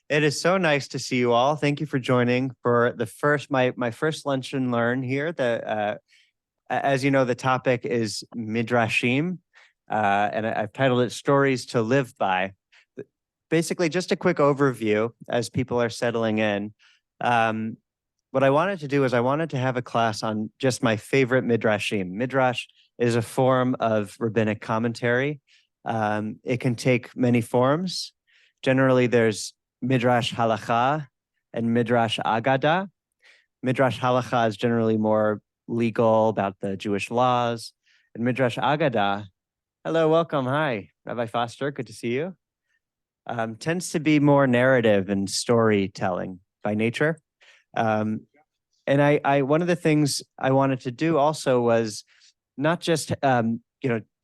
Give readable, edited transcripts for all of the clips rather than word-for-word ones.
It is so nice to see you all. Thank you for joining for the first my first lunch and learn here. As you know, the topic is Midrashim, and I've titled it "Stories to Live By." Basically, just a quick overview as people are settling in. What I wanted to do is I wanted to have a class on just my favorite Midrashim. Midrash is a form of rabbinic commentary. It can take many forms. Generally, there's Midrash Halacha and Midrash Agada. Midrash Halacha is generally more legal about the Jewish laws. And Midrash Agada, hello, welcome, hi, Rabbi Foster, good to see you. Tends to be more narrative and storytelling by nature. And I one of the things I wanted to do also was not just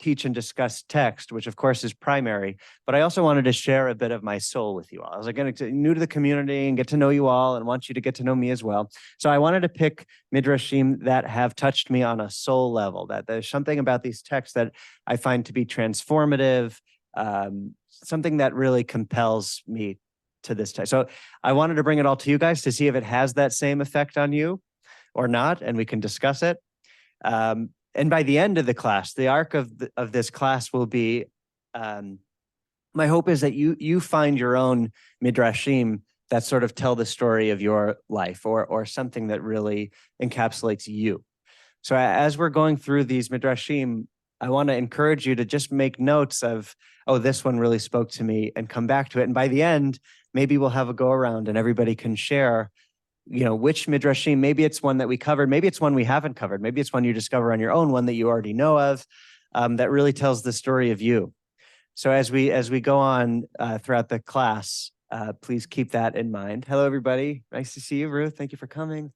teach and discuss text, which of course is primary, but I also wanted to share a bit of my soul with you all. I was new to the community and get to know you all and want you to get to know me as well. So I wanted to pick Midrashim that have touched me on a soul level, that there's something about these texts that I find to be transformative, something that really compels me to this text. So I wanted to bring it all to you guys to see if it has that same effect on you or not, and we can discuss it. And by the end of the class, the arc of this class will be, my hope is that you find your own midrashim that sort of tell the story of your life or something that really encapsulates you. So as we're going through these midrashim, I want to encourage you to just make notes of, oh, this one really spoke to me, and come back to it. And by the end, maybe we'll have a go around and everybody can share which midrashim. Maybe it's one that we covered, maybe it's one we haven't covered, maybe it's one you discover on your own, one that you already know of, that really tells the story of you. So as we go on throughout the class, please keep that in mind. Hello, everybody. Nice to see you, Ruth. Thank you for coming.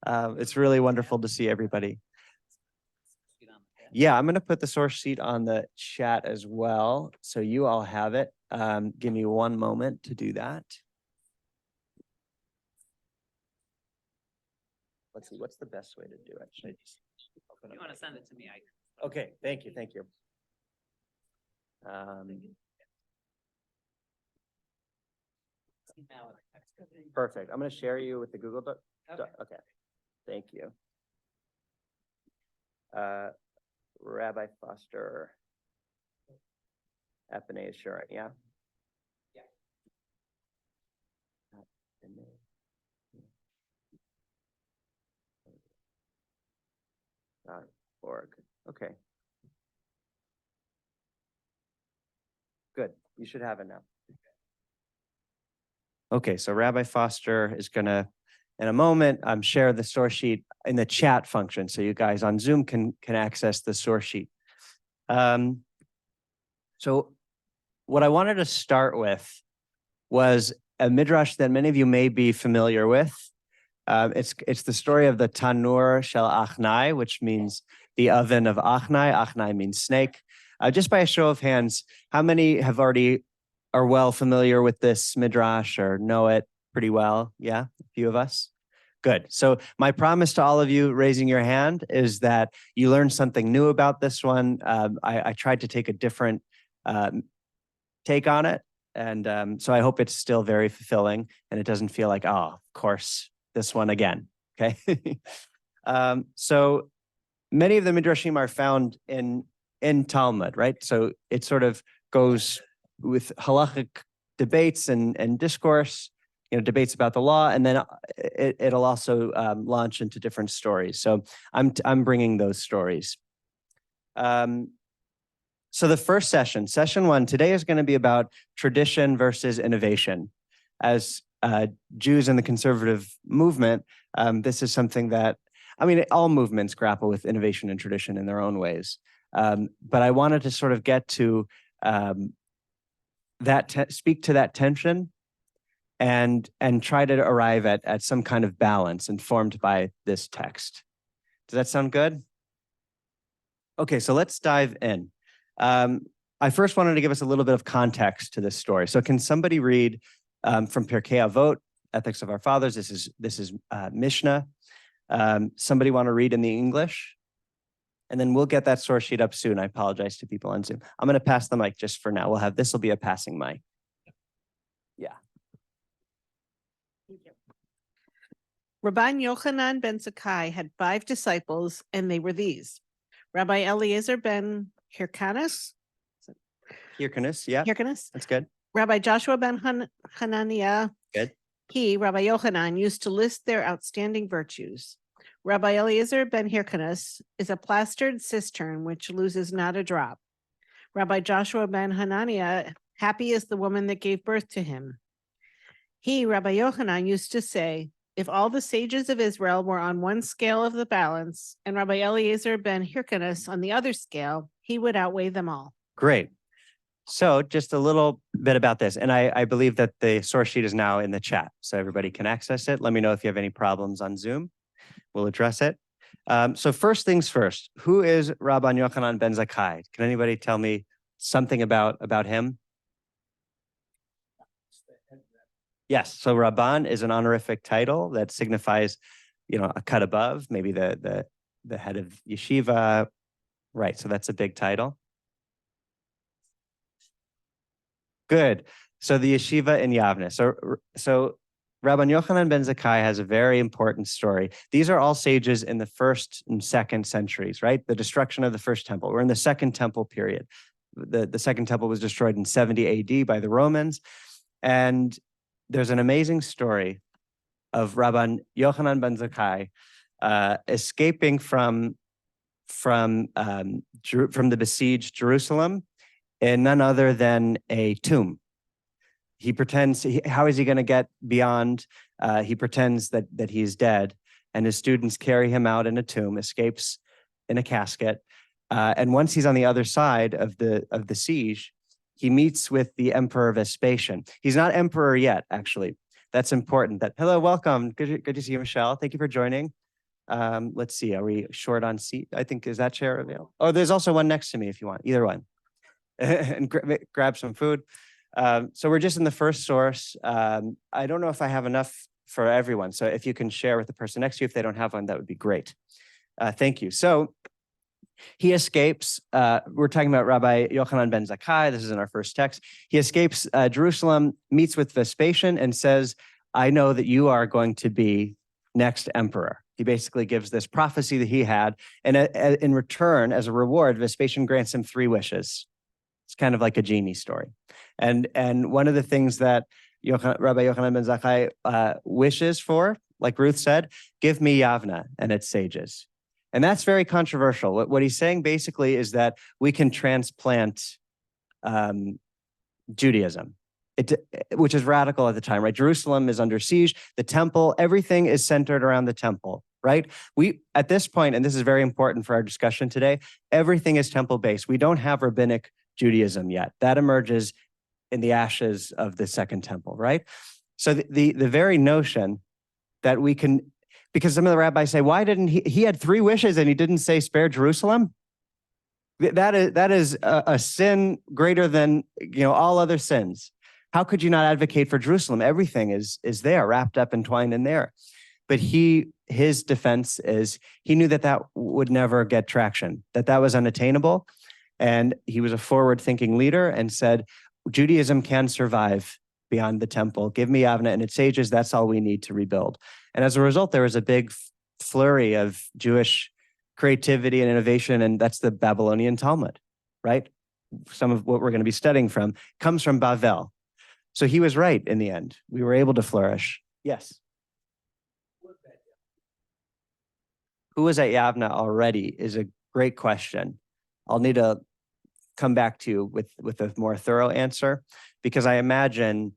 It's really wonderful to see everybody. Yeah, I'm going to put the source sheet on the chat as well, so you all have it. Give me one moment to do that. Let's see, what's the best way to do it? Should I just If you want to send it to me, Okay, thank you. Perfect. I'm going to share you with the Google Doc. Okay, thank you. Rabbi Foster, Epine is sharing, yeah? Yeah. .org. Okay. Good. You should have it now. Okay, so Rabbi Foster is going to, in a moment, share the source sheet in the chat function, so you guys on Zoom can access the source sheet. So what I wanted to start with was a midrash that many of you may be familiar with. It's the story of the Tanur Shel Achnai, which means the oven of Achnai. Achnai means snake. Just by a show of hands, how many are well familiar with this midrash or know it pretty well? Yeah, a few of us. Good. So my promise to all of you raising your hand is that you learned something new about this one. I tried to take a different take on it. And so I hope it's still very fulfilling and it doesn't feel like, oh, of course, this one again. Okay. So many of the midrashim are found in Talmud, right? So it sort of goes with halachic debates and discourse, debates about the law, and then it'll also launch into different stories. So I'm bringing those stories. So the first session one, today is going to be about tradition versus innovation. As Jews in the conservative movement, this is something that, all movements grapple with innovation and tradition in their own ways. But I wanted to sort of get to speak to that tension and try to arrive at some kind of balance informed by this text. Does that sound good? Okay, so let's dive in. I first wanted to give us a little bit of context to this story. So can somebody read from Pirkei Avot, Ethics of Our Fathers? This is Mishnah. Somebody want to read in the English? And then we'll get that source sheet up soon. I apologize to people on Zoom. I'm going to pass the mic just for now. This will be a passing mic. Yeah. Rabbi Yochanan ben Zakkai had 5 disciples, and they were these: Rabbi Eliezer ben Hyrcanus, Hyrcanus, yeah, Hyrcanus, that's good. Rabbi Joshua ben Hananiah. Good. He, Rabbi Yochanan, used to list their outstanding virtues. Rabbi Eliezer ben Hyrcanus is a plastered cistern which loses not a drop. Rabbi Joshua ben Hananiah, happy is the woman that gave birth to him. He, Rabbi Yochanan, used to say, if all the sages of Israel were on one scale of the balance, and Rabbi Eliezer ben Hyrcanus on the other scale, he would outweigh them all. Great. So just a little bit about this. And I believe that the source sheet is now in the chat, so everybody can access it. Let me know if you have any problems on Zoom. We'll address it. So first things first, who is Rabban Yochanan ben Zakkai? Can anybody tell me something about him? Yes, so Rabban is an honorific title that signifies, a cut above, maybe the head of yeshiva. Right, so that's a big title. Good. So the yeshiva in Yavne. So Rabban Yochanan ben Zakkai has a very important story. These are all sages in the 1st and 2nd centuries, right? The destruction of the first temple. We're in the Second Temple period. The Second Temple was destroyed in 70 AD by the Romans. And there's an amazing story of Rabban Yochanan ben Zakkai escaping from the besieged Jerusalem in none other than a tomb. He pretends, how is he going to get beyond? He pretends that he's dead, and his students carry him out in a tomb, escapes in a casket. And once he's on the other side of the siege, he meets with the Emperor Vespasian. He's not emperor yet, actually. That's important. Hello, welcome. Good to see you, Michelle. Thank you for joining. Let's see, are we short on seat? I think, is that chair available? Oh, there's also one next to me if you want, either one. And grab some food. So we're just in the first source. I don't know if I have enough for everyone. So if you can share with the person next to you, if they don't have one, that would be great. Thank you. So he escapes. We're talking about Rabbi Yochanan ben Zakkai. This is in our first text. He escapes Jerusalem, meets with Vespasian, and says, I know that you are going to be next emperor. He basically gives this prophecy that he had. And in return, as a reward, Vespasian grants him 3 wishes. It's kind of like a genie story. And one of the things that Rabbi Yochanan ben Zakkai wishes for, like Ruth said, give me Yavna and its sages. And that's very controversial. What he's saying basically is that we can transplant Judaism, which is radical at the time, right? Jerusalem is under siege. The temple, everything is centered around the temple, right? We, at this point, and this is very important for our discussion today, everything is temple-based. We don't have rabbinic Judaism yet. That emerges in the ashes of the Second Temple, right? So the very notion that we can, because some of the rabbis say, why didn't he had 3 wishes and he didn't say spare Jerusalem? That is a sin greater than all other sins. How could you not advocate for Jerusalem? Everything is there, wrapped up, entwined in there. But his defense is he knew that would never get traction, that was unattainable. And he was a forward-thinking leader and said, Judaism can survive beyond the temple. Give me Yavna and its sages. That's all we need to rebuild. And as a result, there was a big flurry of Jewish creativity and innovation, and that's the Babylonian Talmud, right? Some of what we're going to be studying from comes from Bavel. So he was right in the end. We were able to flourish. Yes. Who was at Yavna already is a great question. I'll need to come back to you with a more thorough answer, because I imagine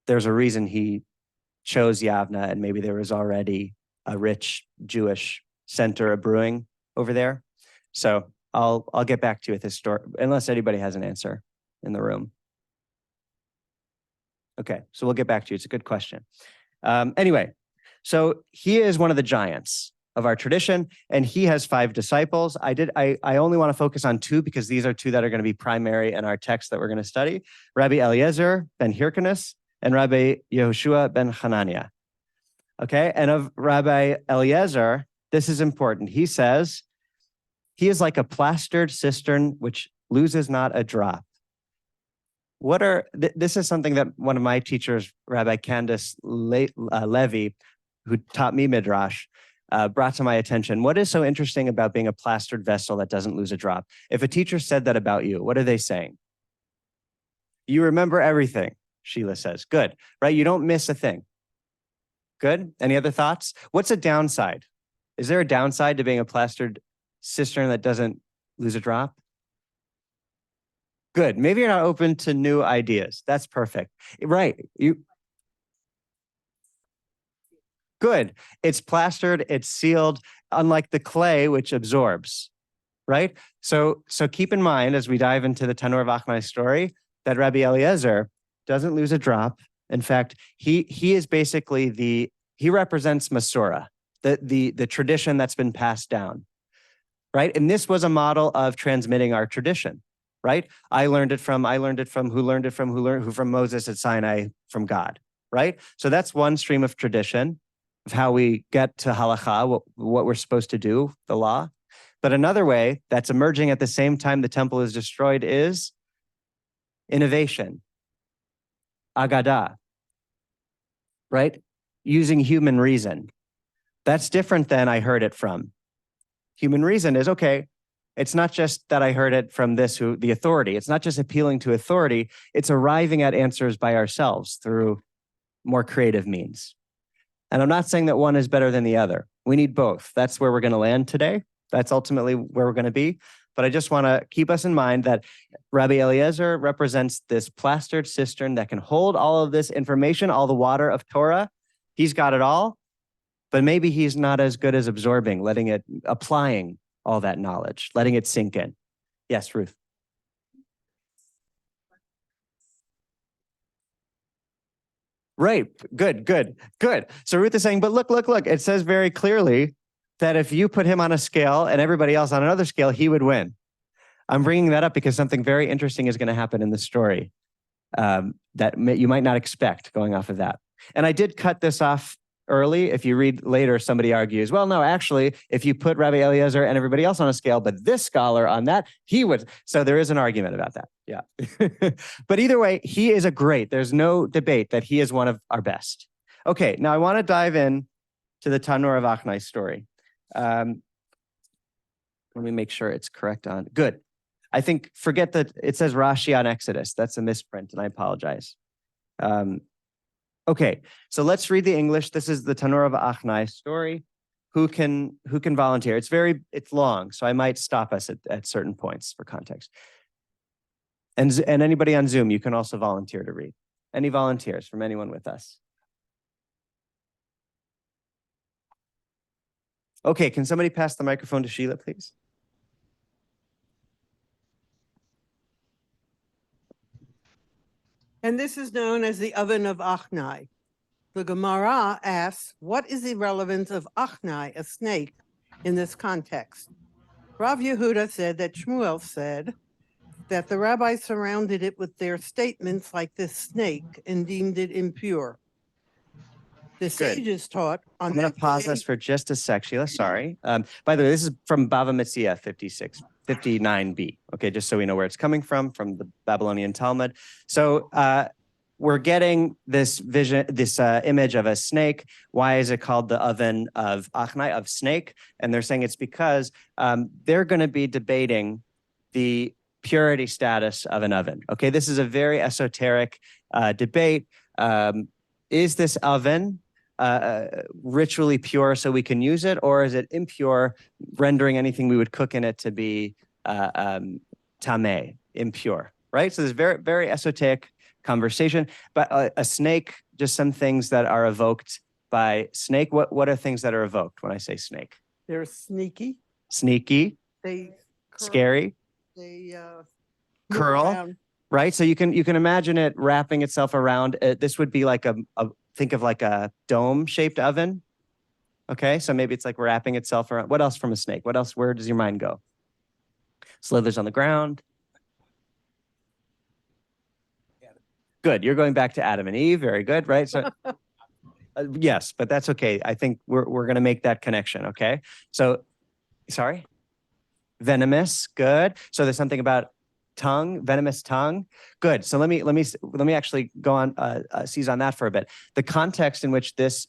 there's a reason he chose Yavna, and maybe there was already a rich Jewish center of brewing over there. So I'll get back to you with this story, unless anybody has an answer in the room. Okay, so we'll get back to you. It's a good question. Anyway, so he is one of the giants of our tradition, and he has 5 disciples. I only want to focus on 2 because these are 2 that are going to be primary in our text that we're going to study: Rabbi Eliezer ben Hyrcanus and Rabbi Yehoshua ben Hananiah. Okay, and of Rabbi Eliezer, this is important. He says, he is like a plastered cistern which loses not a drop. This is something that one of my teachers, Rabbi Candace Levy, who taught me Midrash, brought to my attention. What is so interesting about being a plastered vessel that doesn't lose a drop? If a teacher said that about you, what are they saying? You remember everything, Sheila says. Good, right? You don't miss a thing. Good. Any other thoughts? What's a downside? Is there a downside to being a plastered cistern that doesn't lose a drop? Good. Maybe you're not open to new ideas. That's perfect. Right. Good. It's plastered, it's sealed, unlike the clay, which absorbs, right? So keep in mind as we dive into the Tanur of Achnai story that Rabbi Eliezer doesn't lose a drop. In fact, he is basically he represents Masorah, the tradition that's been passed down, right? And this was a model of transmitting our tradition, right? I learned it from who from Moses at Sinai, from God, right? So that's one stream of tradition of how we get to halakha, what we're supposed to do, the law. But another way that's emerging at the same time the temple is destroyed is innovation, agada, right? Using human reason. That's different than I heard it from. Human reason is, okay, it's not just that I heard it from the authority. It's not just appealing to authority. It's arriving at answers by ourselves through more creative means. And I'm not saying that one is better than the other. We need both. That's where we're going to land today. That's ultimately where we're going to be. But I just want to keep us in mind that Rabbi Eliezer represents this plastered cistern that can hold all of this information, all the water of Torah. He's got it all, but maybe he's not as good as absorbing, applying all that knowledge, letting it sink in. Yes, Ruth. Right. Good. So Ruth is saying, but look. It says very clearly that if you put him on a scale and everybody else on another scale, he would win. I'm bringing that up because something very interesting is going to happen in the story that you might not expect going off of that. And I did cut this off early. If you read later, somebody argues, well, no, actually, if you put Rabbi Eliezer and everybody else on a scale, but this scholar on that, he would. So there is an argument about that. Yeah. But either way, he is there's no debate that he is one of our best. Okay, now I want to dive in to the Tanur of Achnai story. Let me make sure it's correct on. Good. I think, forget that it says Rashi on Exodus. That's a misprint, and I apologize. Okay, so let's read the English. This is the Tanur of Achnai story. Who can volunteer? It's long, so I might stop us at certain points for context. And anybody on Zoom, you can also volunteer to read. Any volunteers from anyone with us? Okay, can somebody pass the microphone to Sheila, please? And this is known as the oven of Achnai. The Gemara asks, what is the relevance of Achnai, a snake, in this context? Rav Yehuda said that Shmuel said that the rabbis surrounded it with their statements like this snake and deemed it impure. The sages taught on I'm going to pause us for just a sec, Sheila. Sorry. By the way, this is from Bava Metzia 59b. Okay, just so we know where it's coming from the Babylonian Talmud. So we're getting this vision, this image of a snake. Why is it called the oven of Achnai, of snake? And they're saying it's because they're going to be debating the purity status of an oven. Okay, this is a very esoteric debate. Is this oven ritually pure so we can use it, or is it impure, rendering anything we would cook in it to be tameh, impure, right? So there's very, very esoteric conversation, but a snake, just some things that are evoked by snake. What are things that are evoked when I say snake? they're sneaky. Sneaky, They curl, scary, They move curl, around. right? So you can imagine it wrapping itself around. This would be like think of like a dome-shaped oven. Okay, so maybe it's like wrapping itself around. What else from a snake? What else? Where does your mind go? Slithers on the ground. Good. You're going back to Adam and Eve. Very good, right? So yes, but that's okay. I think we're going to make that connection. Okay. So, sorry. Venomous. Good. So there's something about tongue, venomous tongue. Good. So let me actually go on, seize on that for a bit. The context in which this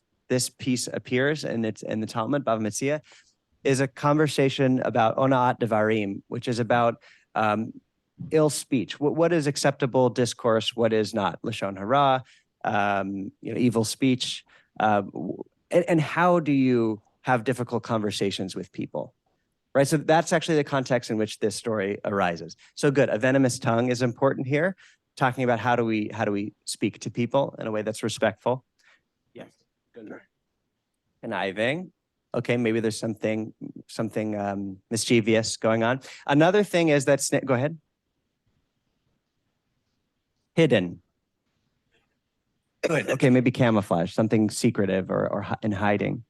piece appears, and it's in the Talmud, Bava Metzia, is a conversation about ona'at devarim, which is about ill speech. What is acceptable discourse? What is not? Lashon hara, evil speech. And how do you have difficult conversations with people? Right. So that's actually the context in which this story arises. So good. A venomous tongue is important here, talking about how do we speak to people in a way that's respectful. Yes. Good. Conniving. Okay, maybe there's something mischievous going on. Another thing is that go ahead. Hidden. Good. Okay, maybe camouflage, something secretive or in hiding.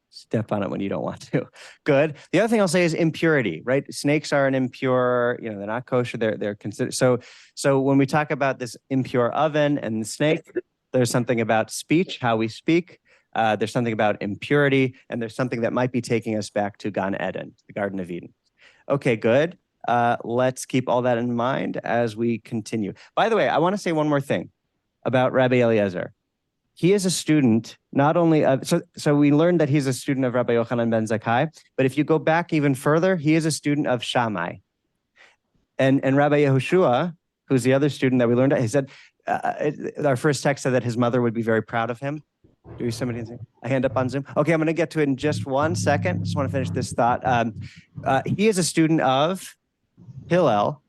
Step on it when you don't want to. Good. The other thing I'll say is impurity, right? Snakes are an impure, they're not kosher. They're considered. So when we talk about this impure oven and the snake, there's something about speech, how we speak. There's something about impurity, and there's something that might be taking us back to Gan Eden, the Garden of Eden. Okay, good. Let's keep all that in mind as we continue. By the way, I want to say one more thing about Rabbi Eliezer. He is a student, not only of, so we learned that he's a student of Rabbi Yochanan ben Zakkai, but if you go back even further, he is a student of Shammai. And Rabbi Yehoshua, who's the other student that we learned, he said, our first text said that his mother would be very proud of him. Do somebody see a hand up on Zoom? Okay, I'm going to get to it in just 1 second. Just want to finish this thought. He is a student of Hillel.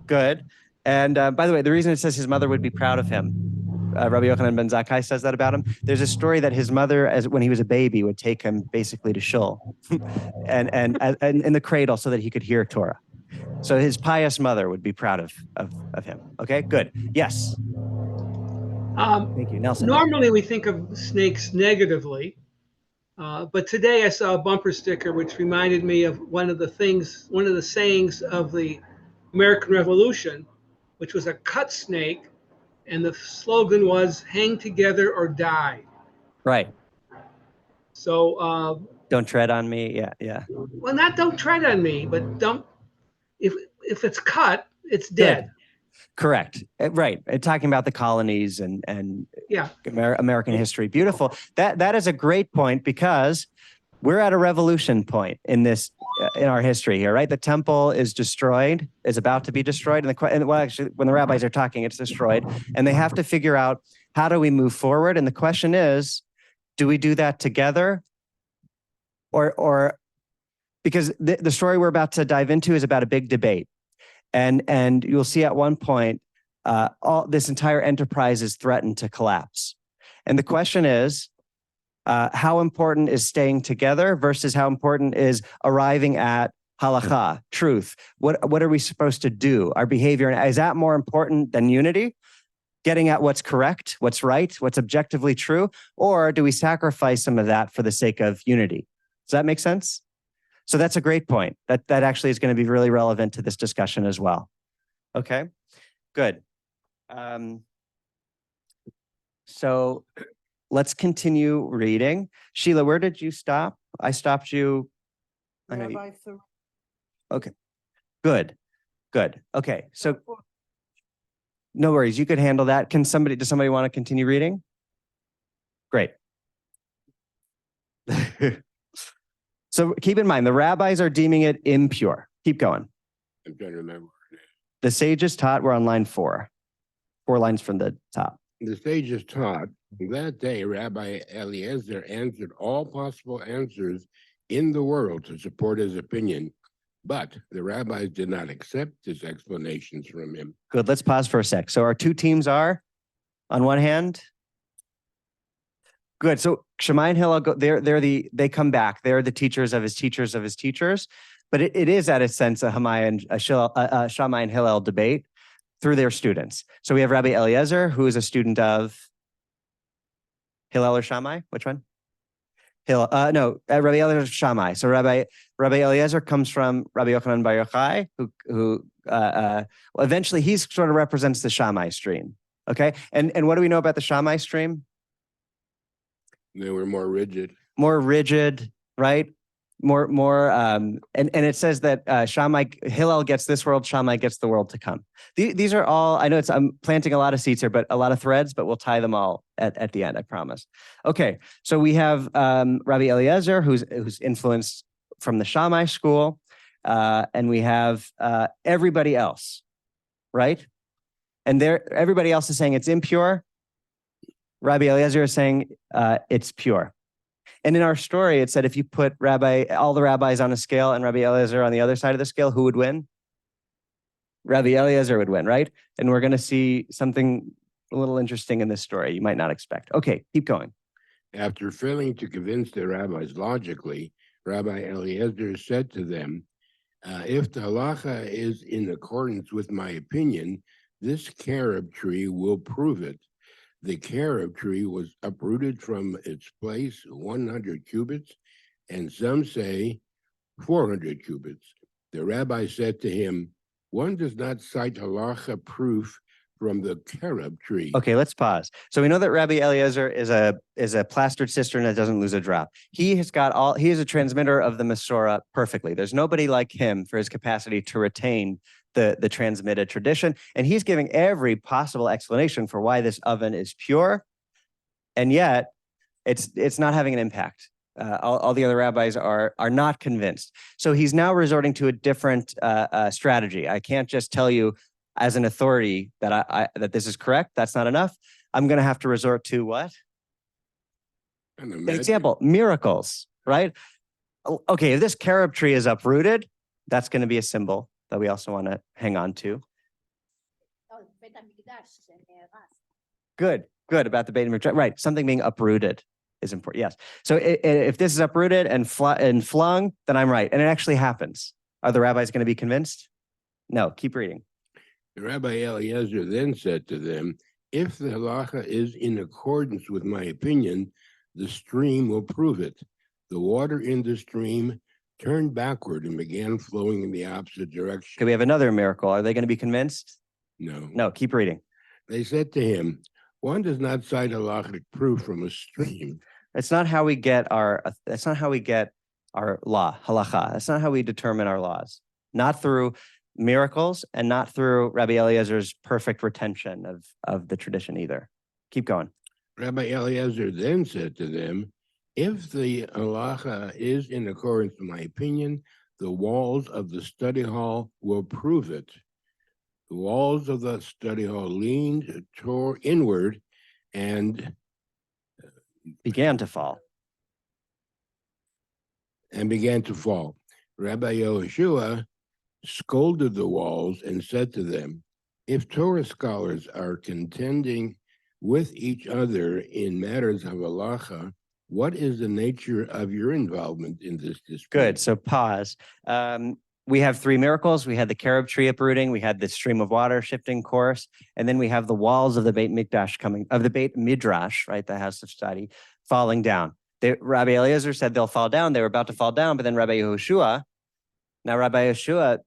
Good. And by the way, the reason it says his mother would be proud of him, Rabbi Yochanan ben Zakkai says that about him. There's a story that his mother, when he was a baby, would take him basically to shul and in the cradle so that he could hear Torah. So his pious mother would be proud of him. Okay, good. Yes. Thank you, Nelson. Normally we think of snakes negatively, but today I saw a bumper sticker which reminded me of one of the sayings of the American Revolution, which was a cut snake, and the slogan was "Hang together or die." Right. So don't tread on me. Yeah. Well, not don't tread on me, but don't. If it's cut, it's dead. Good. Correct. Right. Talking about the colonies and yeah, American history. Beautiful. That is a great point, because we're at a revolution point in our history here, right? The temple is destroyed, is about to be destroyed. And actually, when the rabbis are talking, it's destroyed. And they have to figure out, how do we move forward? And the question is, do we do that together? Or because the story we're about to dive into is about a big debate. And you'll see at one point, all this entire enterprise is threatened to collapse. And the question is, how important is staying together versus how important is arriving at halakha, truth? What are we supposed to do? Our behavior, is that more important than unity? Getting at what's correct, what's right, what's objectively true? Or do we sacrifice some of that for the sake of unity? Does that make sense? So that's a great point. That actually is going to be really relevant to this discussion as well. Okay, good. So let's continue reading. Sheila, where did you stop? I stopped you. I know you. Okay, good. Okay, so no worries. You could handle that. Does somebody want to continue reading? Great. So keep in mind, the rabbis are deeming it impure. Keep going. I'm trying to remember. The sages taught, we're on line 4. 4 lines from the top. The sages taught that day Rabbi Eliezer answered all possible answers in the world to support his opinion, but the rabbis did not accept his explanations from him. Good. Let's pause for a sec. So our two teams are, on one hand, good. So Shammai and Hillel, they come back. They're the teachers of his teachers of his teachers. But it is, at a sense, a Shammai and Hillel debate through their students. So we have Rabbi Eliezer, who is a student of Hillel or Shammai. Which one? Hillel. Rabbi Eliezer is Shammai. So Rabbi Eliezer comes from Rabbi Yochanan bar Yochai, who eventually he sort of represents the Shammai stream. Okay, and what do we know about the Shammai stream? They were more rigid. More rigid, right? and it says that Hillel gets this world, Shammai gets the world to come. These are all, I know I'm planting a lot of seeds here, but a lot of threads, but we'll tie them all at the end, I promise. Okay, so we have Rabbi Eliezer, who's influenced from the Shammai school, and we have everybody else, right? And everybody else is saying it's impure. Rabbi Eliezer is saying it's pure. And in our story, it said if you put all the rabbis on a scale and Rabbi Eliezer on the other side of the scale, who would win? Rabbi Eliezer would win, right? And we're going to see something a little interesting in this story you might not expect. Okay, keep going. After failing to convince the rabbis logically, Rabbi Eliezer said to them, if the halacha is in accordance with my opinion, this carob tree will prove it. The carob tree was uprooted from its place 100 cubits, and some say 400 cubits. The rabbi said to him, one does not cite halacha proof from the carob tree. Okay, let's pause. So we know that Rabbi Eliezer is a plastered cistern that doesn't lose a drop. He is a transmitter of the Masorah perfectly. There's nobody like him for his capacity to retain the transmitted tradition. And he's giving every possible explanation for why this oven is pure. And yet it's not having an impact. All the other rabbis are not convinced. So he's now resorting to a different strategy. I can't just tell you as an authority that that this is correct. That's not enough. I'm going to have to resort to what? An example, miracles, right? Okay, if this carob tree is uprooted, that's going to be a symbol that we also want to hang on to. Good about the Beit Midrash. Right, something being uprooted is important. Yes. So if this is uprooted and flung, then I'm right, and it actually happens. Are the rabbis going to be convinced? No. Keep reading. Rabbi Eliezer then said to them, if the halacha is in accordance with my opinion, the stream will prove it. The water in the stream turned backward and began flowing in the opposite direction. Okay, we have another miracle. Are they going to be convinced? No. No, keep reading. They said to him, one does not cite halachic proof from a stream. That's not how we get our law, halacha. That's not how we determine our laws. Not through miracles and not through Rabbi Eliezer's perfect retention of the tradition either. Keep going. Rabbi Eliezer then said to them, if the halacha is in accordance with my opinion, the walls of the study hall will prove it. The walls of the study hall leaned toward inward and began to fall. Rabbi Yehoshua scolded the walls and said to them, if Torah scholars are contending with each other in matters of halacha, what is the nature of your involvement in this dispute? Good. So pause. We have three miracles. We had the carob tree uprooting. We had the stream of water shifting course. And then we have the walls of the Beit Midrash, right? The house of study, falling down. Rabbi Eliezer said they'll fall down. They were about to fall down, but then Rabbi Yehoshua,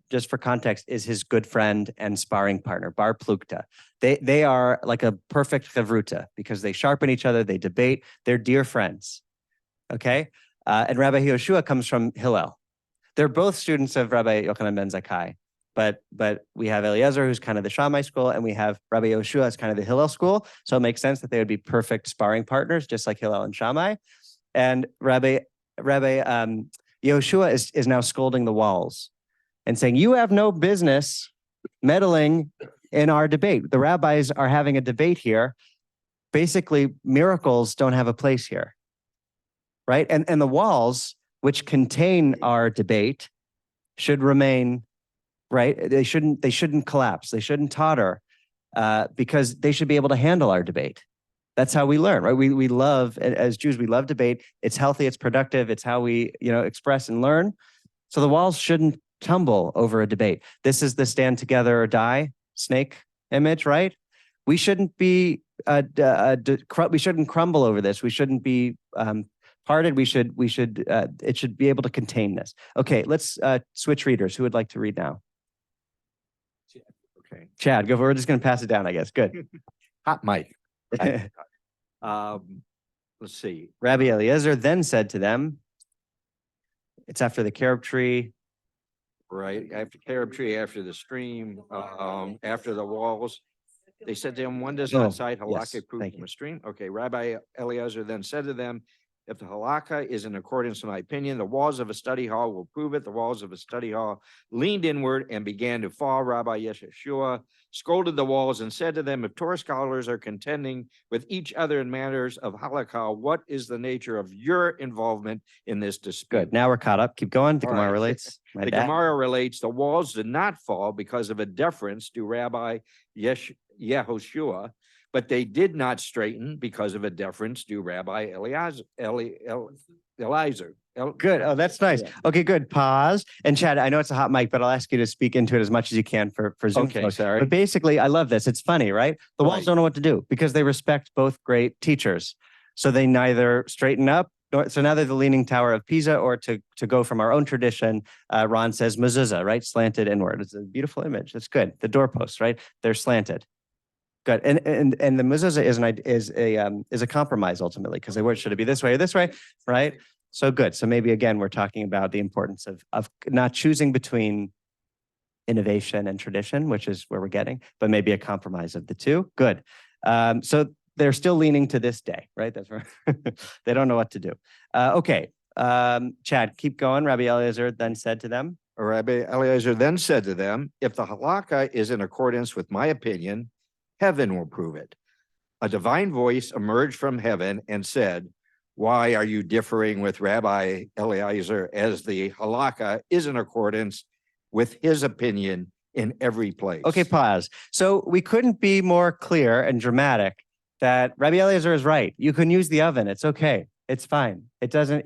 just for context, is his good friend and sparring partner, Bar Plukta. They are like a perfect chavruta because they sharpen each other, they debate, they're dear friends, okay? And Rabbi Yehoshua comes from Hillel. They're both students of Rabbi Yochanan ben Zakkai, but we have Eliezer, who's kind of the Shammai school, and we have Rabbi Yehoshua as kind of the Hillel school, so it makes sense that they would be perfect sparring partners, just like Hillel and Shammai. And Rabbi Yehoshua is now scolding the walls and saying, you have no business meddling in our debate. The rabbis are having a debate here. Basically, miracles don't have a place here, right? And the walls, which contain our debate, should remain, right? They shouldn't collapse. They shouldn't totter because they should be able to handle our debate. That's how we learn, right? We love, as Jews, we love debate. It's healthy, it's productive, it's how we, express and learn. So the walls shouldn't tumble over a debate. This is the stand together or die snake image, right? We shouldn't be, we shouldn't crumble over this. We shouldn't be parted. It should be able to contain this. Okay, let's switch readers. Who would like to read now? Okay. Chad, go. We're just going to pass it down, I guess. Good. Hot mic. Let's see. Rabbi Eliezer then said to them, It's after the carob tree. Right, after carob tree, after the stream, after the walls. They said to him, one does Oh, not cite yes, halakhic proof thank from you. a stream. Okay, Rabbi Eliezer then said to them, if the halakha is in accordance with my opinion, the walls of a study hall will prove it. The walls of a study hall leaned inward and began to fall. Rabbi Yeshua scolded the walls and said to them, if Torah scholars are contending with each other in matters of halakha, what is the nature of your involvement in this dispute? Good. Now we're caught up. Keep going. The All Gemara right. relates. My The bad. Gemara relates the walls did not fall because of a deference to Rabbi Yehoshua, but they did not straighten because of a deference to Rabbi Eliezer. Good. Oh, that's nice. Yeah. Okay, good. Pause. And Chad, I know it's a hot mic, but I'll ask you to speak into it as much as you can for Zoom. Okay, folks. sorry. But basically, I love this. It's funny, right? The walls Right. don't know what to do because they respect both great teachers. So they neither straighten up, so now they're the Leaning Tower of Pisa, or to go from our own tradition, Ron says mezuzah, right? Slanted inward. It's a beautiful image. That's good. The doorposts, right? They're slanted. Good. And the mezuzah is a compromise ultimately, because they were, should it be this way or this way, right? So good. So maybe again, we're talking about the importance of not choosing between innovation and tradition, which is where we're getting, but maybe a compromise of the two. Good. So they're still leaning to this day, right? That's right. They don't know what to do. Okay. Chad, keep going. Rabbi Eliezer then said to them. Rabbi Eliezer then said to them, if the halakha is in accordance with my opinion, heaven will prove it. A divine voice emerged from heaven and said, why are you differing with Rabbi Eliezer as the halakha is in accordance with his opinion in every place? Okay, pause. So we couldn't be more clear and dramatic that Rabbi Eliezer is right. You can use the oven. It's okay. It's fine. It doesn't,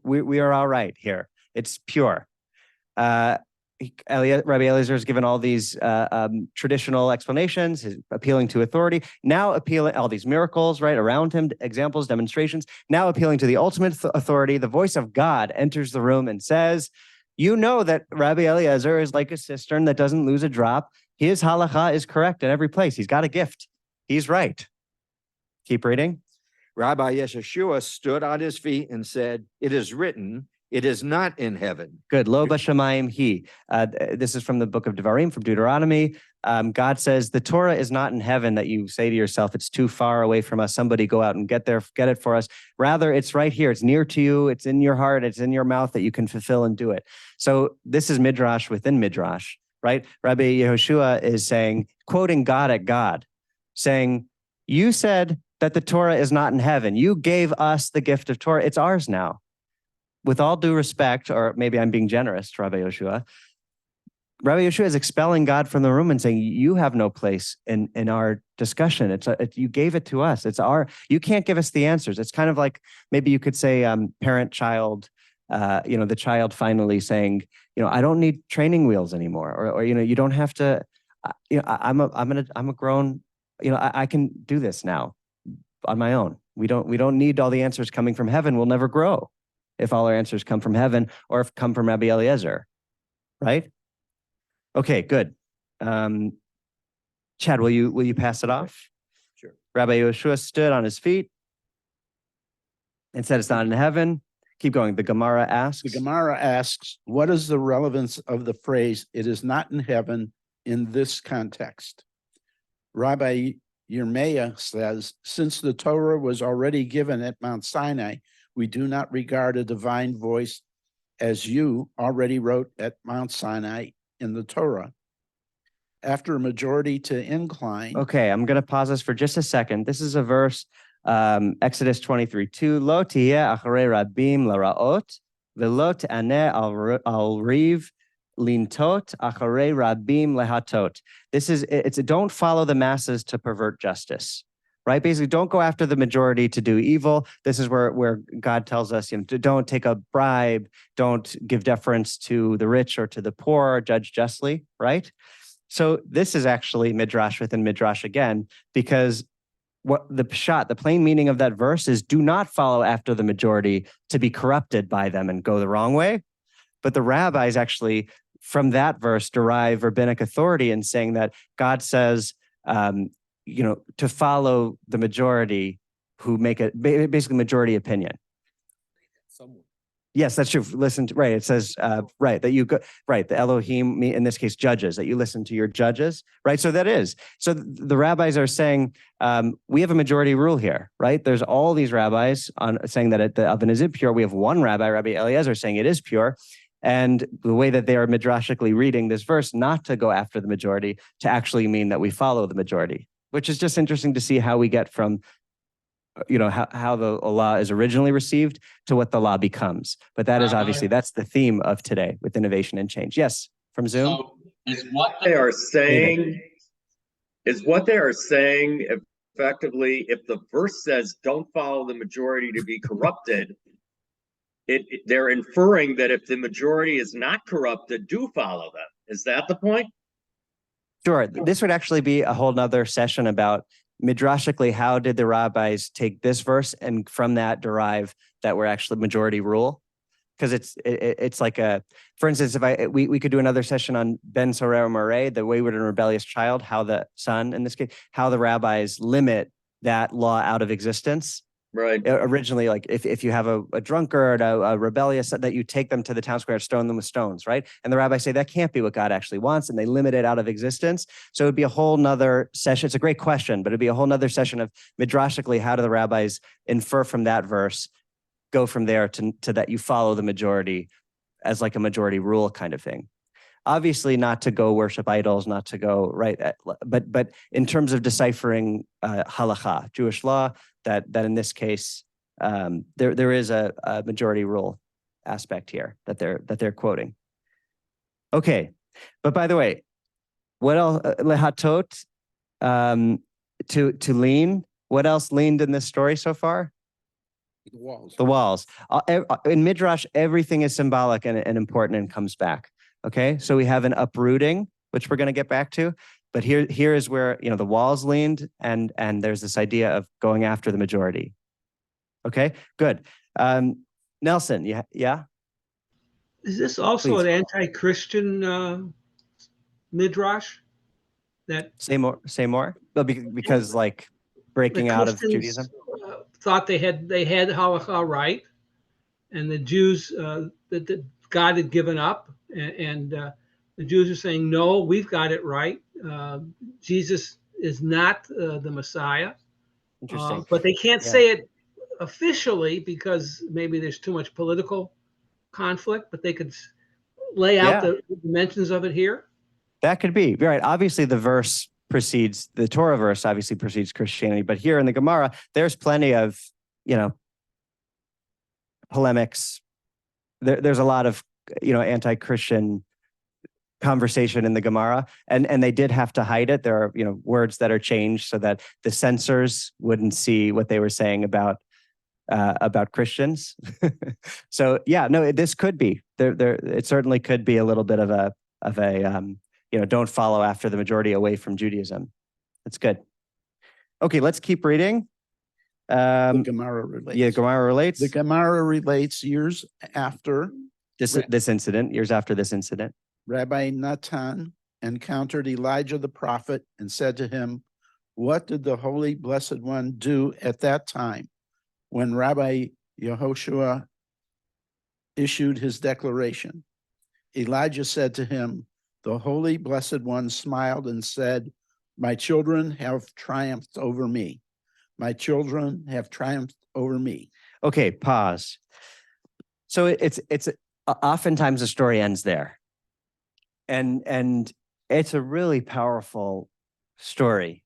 we are all right here. It's pure. Rabbi Eliezer has given all these traditional explanations, his appealing to authority, now appealing all these miracles, right, around him, examples, demonstrations, now appealing to the ultimate authority. The voice of God enters the room and says, you know that Rabbi Eliezer is like a cistern that doesn't lose a drop. His halakha is correct in every place. He's got a gift. He's right. Keep reading. Rabbi Yeshua stood on his feet and said, it is written, it is not in heaven. Good. Lo b'shamayim hi. This is from the book of Devarim, from Deuteronomy. God says the Torah is not in heaven that you say to yourself, it's too far away from us. Somebody go out and get it for us. Rather, it's right here. It's near to you. It's in your heart. It's in your mouth that you can fulfill and do it. So this is Midrash within Midrash, right? Rabbi Yehoshua is saying, quoting God at God, saying, you said that the Torah is not in heaven. You gave us the gift of Torah. It's ours now. With all due respect, or maybe I'm being generous to Rabbi Yehoshua, Rabbi Yehoshua is expelling God from the room and saying, you have no place in our discussion. You gave it to us. You can't give us the answers. It's kind of like, maybe you could say parent-child, the child finally saying, I don't need training wheels anymore. Or you don't have to, I'm a grown, I can do this now on my own. We don't need all the answers coming from heaven. We'll never grow if all our answers come from heaven or if come from Rabbi Eliezer, right? Okay, good. Chad, will you pass it off? Sure. Rabbi Yehoshua stood on his feet and said, it's not in heaven. Keep going. The Gemara asks. The Gemara asks, what is the relevance of the phrase, it is not in heaven, in this context? Rabbi Yirmeiah says, since the Torah was already given at Mount Sinai, we do not regard a divine voice as you already wrote at Mount Sinai in the Torah. After a majority to incline. Okay, I'm going to pause this for just a second. This is a verse, Exodus 23:2. Lo tiyeh acharei rabim laraot, velo te'aneh al riv lintot acharei rabim lehatot. It's don't follow the masses to pervert justice. Right? Basically, don't go after the majority to do evil. This is where God tells us, don't take a bribe, don't give deference to the rich or to the poor, judge justly, right? So this is actually Midrash within Midrash again, because what the pshat, the plain meaning of that verse is, do not follow after the majority to be corrupted by them and go the wrong way. But the rabbis actually, from that verse, derive rabbinic authority in saying that God says, to follow the majority who make it basically majority opinion. Yes, that's true. Listen to, right. It says, right, that you go, right. The Elohim, in this case, judges, that you listen to your judges, right? So that is, so the rabbis are saying, we have a majority rule here, right? There's all these rabbis on saying that the oven is impure. We have one rabbi, Rabbi Eliezer, saying it is pure. And the way that they are midrashically reading this verse, not to go after the majority, to actually mean that we follow the majority, which is just interesting to see how we get from how the law is originally received to what the law becomes. But that is obviously, that's the theme of today with innovation and change. Yes, from Zoom. So is what they are saying, effectively, if the verse says don't follow the majority to be corrupted, they're inferring that if the majority is not corrupted, do follow them. Is that the point? Sure. This would actually be a whole nother session about midrashically, how did the rabbis take this verse and from that derive that we're actually majority rule? Because it's like for instance, if we could do another session on Ben Sorer Moreh, the wayward and rebellious child, how the son, in this case, how the rabbis limit that law out of existence. Right. Originally, like if you have a drunkard, a rebellious, that you take them to the town square, stone them with stones, right? And the rabbis say that can't be what God actually wants, and they limit it out of existence. So it'd be a whole nother session. It's a great question, but it'd be a whole nother session of midrashically, how do the rabbis infer from that verse, go from there to that you follow the majority as like a majority rule kind of thing. Obviously not to go worship idols, not to go, right? But in terms of deciphering halakha, Jewish law, that in this case, there is a majority rule aspect here that they're quoting. Okay, but by the way, what else? Lehatot, to lean. What else leaned in this story so far? The walls. The walls. In Midrash, everything is symbolic and important and comes back. Okay, so we have an uprooting, which we're going to get back to, but here is where the walls leaned, and there's this idea of going after the majority. Okay, good. Nelson, yeah. Is this also Please. an anti-Christian midrash? That Say more. Well, because like breaking out of Judaism. Thought they had halakha right, and the Jews that God had given up, and the Jews are saying, no, we've got it right. Jesus is not the Messiah. Interesting. But they can't say it officially because maybe there's too much political conflict, but they could lay out the dimensions of it here. That could be right. Obviously, the Torah verse obviously precedes Christianity, but here in the Gemara, there's plenty of polemics. There's a lot of anti-Christian conversation in the Gemara, and they did have to hide it. There are words that are changed so that the censors wouldn't see what they were saying about Christians. So this could be there. It certainly could be a little bit of a don't follow after the majority away from Judaism. That's good. Okay, let's keep reading. The Gemara relates. Yeah, Gemara relates. The Gemara relates years after this incident. Years after this incident, Rabbi Natan encountered Elijah the prophet and said to him, "What did the Holy Blessed One do at that time when Rabbi Yehoshua issued his declaration?" Elijah said to him, "The Holy Blessed One smiled and said, 'My children have triumphed over me. My children have triumphed over me.'" Okay, pause. So it's oftentimes the story ends there. And it's a really powerful story.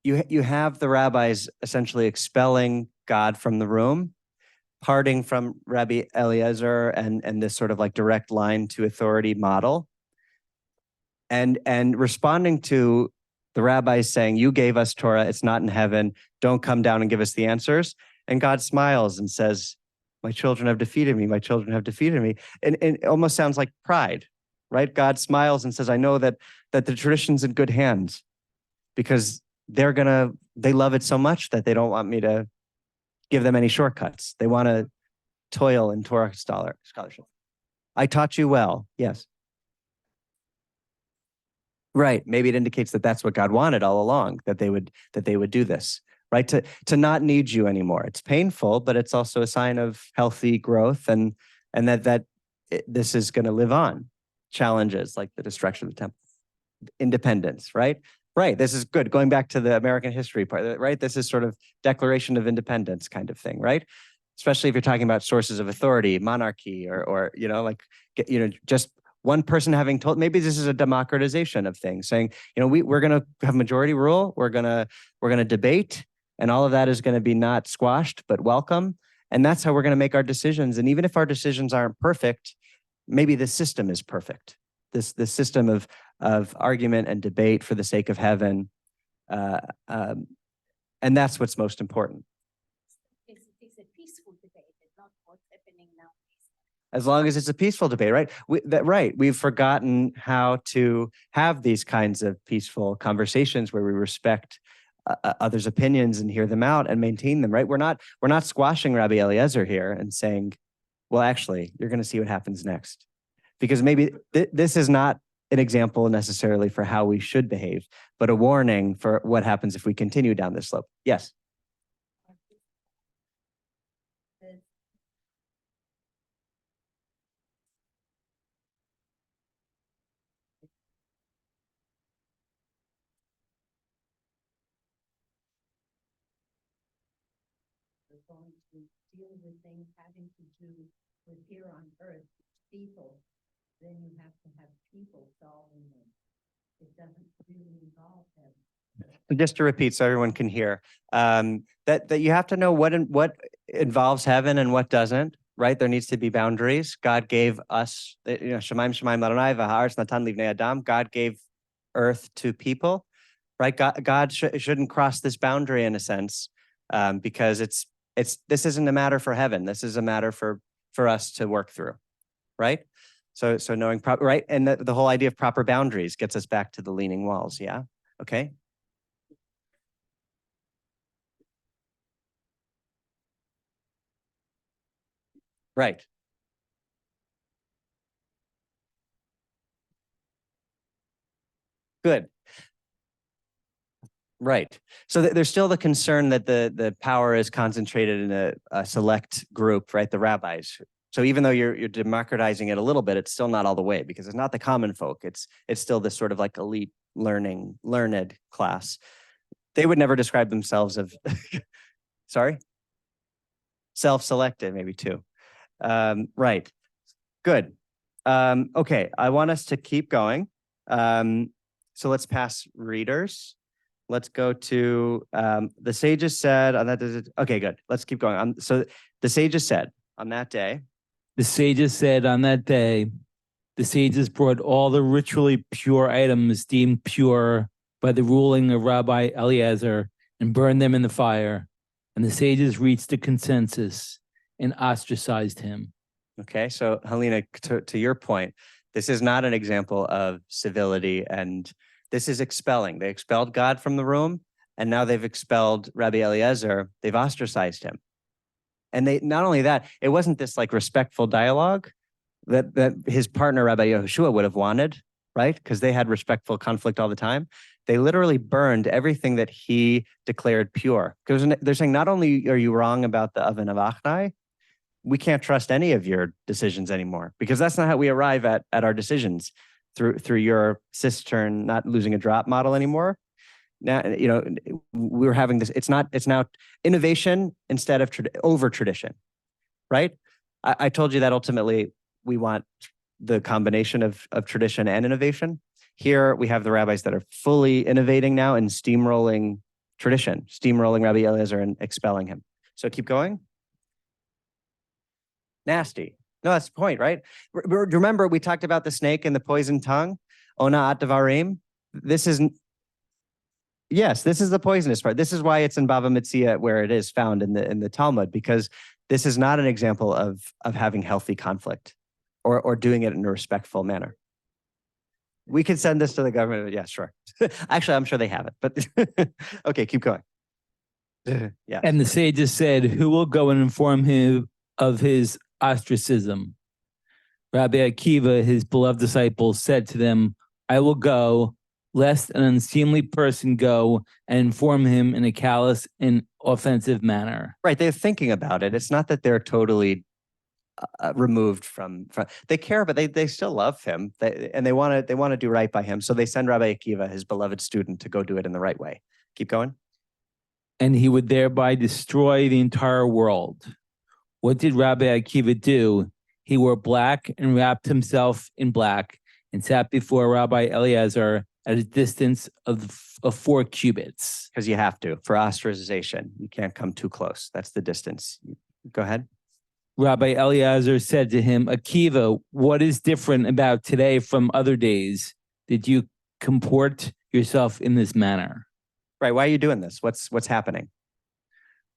You have the rabbis essentially expelling God from the room, parting from Rabbi Eliezer and this sort of like direct line to authority model, and responding to the rabbis saying, "You gave us Torah, it's not in heaven, don't come down and give us the answers." And God smiles and says, "My children have defeated me, my children have defeated me." And it almost sounds like pride, right? God smiles and says, "I know that the tradition's in good hands because they love it so much that they don't want me to give them any shortcuts. They want to toil in Torah scholarship. I taught you well." Yes. Right. Maybe it indicates that that's what God wanted all along, that they would do this, right? To not need you anymore. It's painful, but it's also a sign of healthy growth and and this is going to live on. Challenges like the destruction of the temple, independence, right? Right. This is good. Going back to the American history part, right? This is sort of Declaration of Independence kind of thing, right? Especially if you're talking about sources of authority, monarchy, or just one person having told. Maybe this is a democratization of things, saying, we're going to have majority rule. We're going to debate, and all of that is going to be not squashed but welcome. And that's how we're going to make our decisions. And even if our decisions aren't perfect, maybe the system is perfect. This system of argument and debate for the sake of heaven, and that's what's most important. It's a peaceful debate, it's not what's happening now. As long as it's a peaceful debate, right? We've forgotten how to have these kinds of peaceful conversations where we respect others' opinions and hear them out and maintain them, right? We're not squashing Rabbi Eliezer here and saying, well, actually, you're going to see what happens next. Because maybe this is not an example necessarily for how we should behave, but a warning for what happens if we continue down this slope. Yes. We're going to deal with things having to do with here on earth, people, then you have to have people solving them. It doesn't really involve them. Just to repeat so everyone can hear, that you have to know what involves heaven and what doesn't, right? There needs to be boundaries. God gave us, Shemaim Adonai v'haaretz natan livnei Adam. God gave earth to people, right? God shouldn't cross this boundary in a sense, because this isn't a matter for heaven. This is a matter for us to work through, right? So knowing right, and the whole idea of proper boundaries gets us back to the leaning walls. Yeah. Okay. Right. Good. Right. So there's still the concern that the power is concentrated in a select group, right? The rabbis. So even though you're democratizing it a little bit, it's still not all the way, because it's not the common folk. It's still this sort of like elite learned class. They would never describe themselves of sorry? Self-selected, maybe too. Right. Good. Okay, I want us to keep going. So let's pass readers. Let's go to the sages said on that. Okay, good. Let's keep going. So the sages said on that day. The sages said on that day, the sages brought all the ritually pure items deemed pure by the ruling of Rabbi Eliezer and burned them in the fire. And the sages reached a consensus and ostracized him. Okay, so Helena, to your point, this is not an example of civility, and this is expelling. They expelled God from the room, and now they've expelled Rabbi Eliezer. They've ostracized him. And they not only that, it wasn't this like respectful dialogue that his partner, Rabbi Yehoshua, would have wanted, right? Because they had respectful conflict all the time. They literally burned everything that he declared pure. Because they're saying, not only are you wrong about the oven of Achnai, we can't trust any of your decisions anymore, because that's not how we arrive at our decisions through your cistern not losing a drop model anymore. Now, we're having this, it's now innovation instead of over tradition, right? I told you that ultimately we want the combination of tradition and innovation. Here we have the rabbis that are fully innovating now and steamrolling tradition, steamrolling Rabbi Eliezer and expelling him. So keep going. Nasty. No, that's the point, right? Remember, we talked about the snake and the poison tongue. Ona Atavarim. This is the poisonous part. This is why it's in Bava Metzia where it is found in the Talmud, because this is not an example of having healthy conflict or doing it in a respectful manner. We could send this to the government. Yeah, sure. Actually, I'm sure they have it, but okay, keep going. Yeah. And the sages said, who will go and inform him of his ostracism? Rabbi Akiva, his beloved disciple, said to them, I will go, lest an unseemly person go and inform him in a callous and offensive manner. Right, they're thinking about it. It's not that they're totally removed from they care, but they still love him. And they want to do right by him. So they send Rabbi Akiva, his beloved student, to go do it in the right way. Keep going. And he would thereby destroy the entire world. What did Rabbi Akiva do? He wore black and wrapped himself in black and sat before Rabbi Eliezer at a distance of 4 cubits. Because you have to, for ostracization. You can't come too close. That's the distance. Go ahead. Rabbi Eliezer said to him, Akiva, what is different about today from other days? Did you comport yourself in this manner? Right. Why are you doing this? What's happening?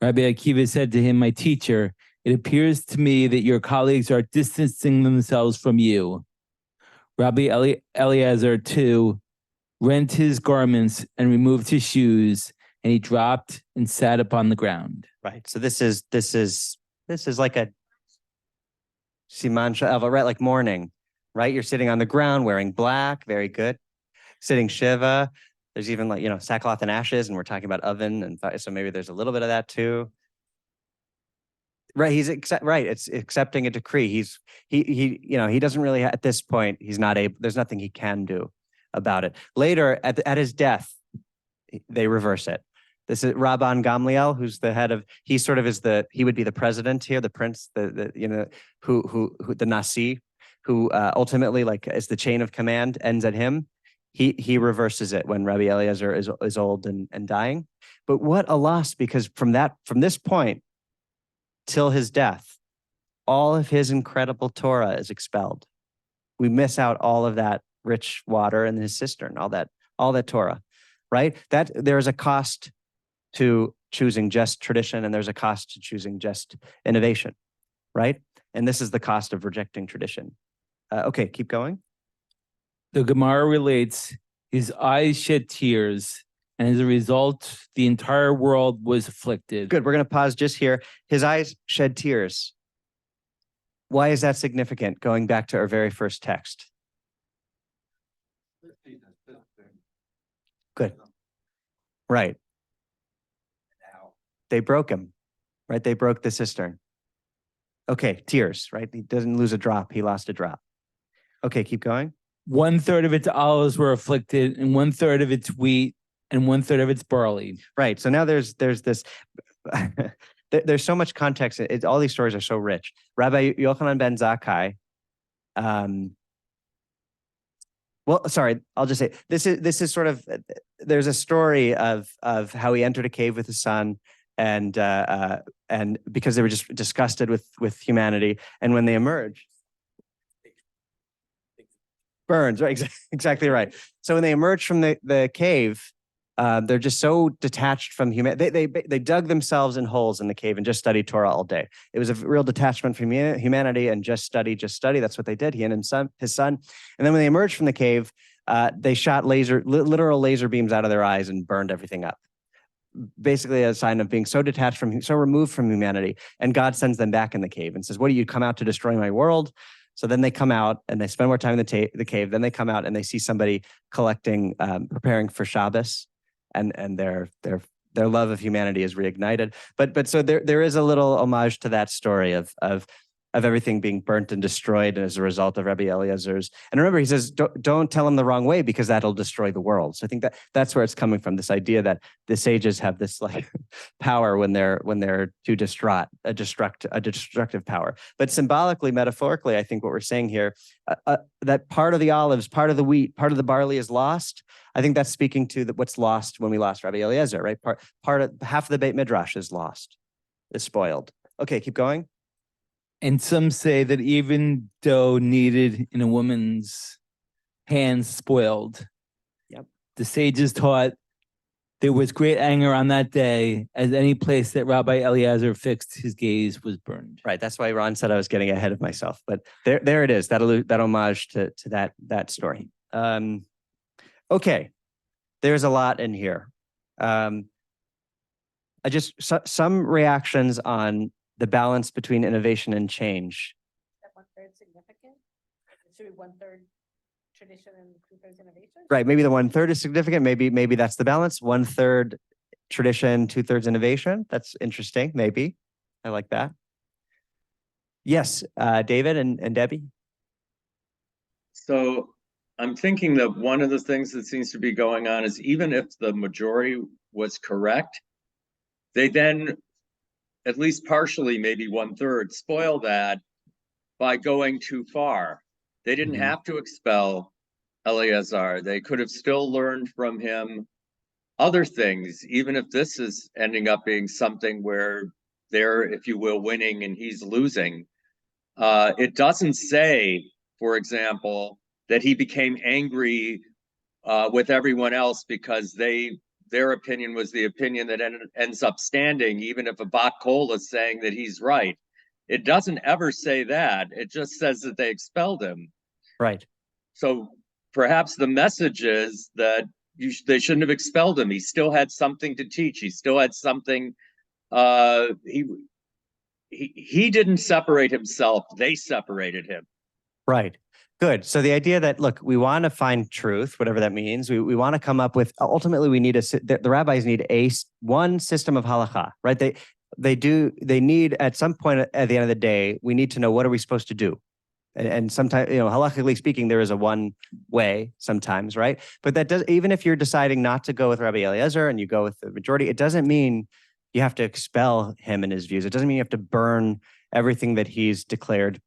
Rabbi Akiva said to him, my teacher, it appears to me that your colleagues are distancing themselves from you. Rabbi Eliezer, too, rent his garments and removed his shoes, and he dropped and sat upon the ground. Right. So this is like a Siman Sha'ava, right? Like mourning, right? You're sitting on the ground wearing black. Very good. Sitting Shiva. There's even like, sackcloth and ashes, and we're talking about oven. And so maybe there's a little bit of that too. Right. It's accepting a decree. He doesn't really, at this point, he's not able, there's nothing he can do about it. Later at his death, they reverse it. This is Rabban Gamliel, who's the head of, he would be the president here, the prince, the Nasi, who ultimately is the chain of command ends at him. He reverses it when Rabbi Eliezer is old and dying. But what a loss, because from this point till his death, all of his incredible Torah is expelled. We miss out all of that rich water in his cistern, all that Torah, right? That there is a cost to choosing just tradition, and there's a cost to choosing just innovation, right? And this is the cost of rejecting tradition. Okay, keep going. The Gemara relates, his eyes shed tears, and as a result, the entire world was afflicted. Good, we're going to pause just here. His eyes shed tears. Why is that significant? Going back to our very first text. Good. Right. They broke him, right? They broke the cistern. Okay, tears, right? He doesn't lose a drop. He lost a drop. Okay, keep going. 1/3 of its olives were afflicted, and 1/3 of its wheat, and 1/3 of its barley. Right. So now there's this, there's so much context. All these stories are so rich. Rabbi Yochanan ben Zakkai, well, sorry, I'll just say this is sort of, there's a story of how he entered a cave with his son, and because they were just disgusted with humanity, and when they emerged, burns, right? Exactly right. So when they emerged from the cave, they're just so detached from humanity. They dug themselves in holes in the cave and just studied Torah all day. It was a real detachment from humanity and just study. That's what they did, he and his son. And then when they emerged from the cave, they shot literal laser beams out of their eyes and burned everything up. Basically a sign of being so detached so removed from humanity. And God sends them back in the cave and says, what do you come out to destroy my world? So then they come out and they spend more time in the cave. Then they come out and they see somebody collecting, preparing for Shabbos, and their love of humanity is reignited. But so there is a little homage to that story of everything being burnt and destroyed as a result of Rabbi Eliezer's. And remember, he says, don't tell him the wrong way, because that'll destroy the world. So I think that's where it's coming from, this idea that the sages have this power when they're too distraught, a destructive power. But symbolically, metaphorically, I think what we're saying here, that part of the olives, part of the wheat, part of the barley is lost. I think that's speaking to what's lost when we lost Rabbi Eliezer, right? Half of the Beit Midrash is lost, is spoiled. Okay, keep going. And some say that even dough kneaded in a woman's hands spoiled. Yep. The sages taught there was great anger on that day, as any place that Rabbi Eliezer fixed his gaze was burned. Right. That's why Ron said I was getting ahead of myself. But there it is. That homage to that story. Okay. There's a lot in here. Some reactions on the balance between innovation and change. That 1/3 significant? Should be 1/3 tradition and 2/3 innovation? Right. Maybe the 1/3 is significant. Maybe that's the balance. 1/3 tradition, 2/3 innovation. That's interesting. Maybe. I like that. Yes, David and Debbie. So I'm thinking that one of the things that seems to be going on is even if the majority was correct, they then, at least partially, maybe 1/3, spoil that by going too far. They didn't Mhm. have to expel Eleazar. They could have still learned from him other things, even if this is ending up being something where they're, if you will, winning and he's losing. It doesn't say, for example, that he became angry with everyone else because their opinion was the opinion that ends up standing, even if a Bat Kol is saying that he's right. It doesn't ever say that. It just says that they expelled him. Right. So perhaps the message is that they shouldn't have expelled him. He still had something to teach. He still had something. He didn't separate himself. They separated him. Right. Good. So the idea that, look, we want to find truth, whatever that means. We want to come up with, ultimately we need the rabbis need one system of halakha, right? They need, at some point at the end of the day, we need to know, what are we supposed to do? And sometimes, halakhically speaking, there is a one way sometimes, right? But that does, even if you're deciding not to go with Rabbi Eliezer and you go with the majority, it doesn't mean you have to expel him and his views. It doesn't mean you have to burn everything that he's declared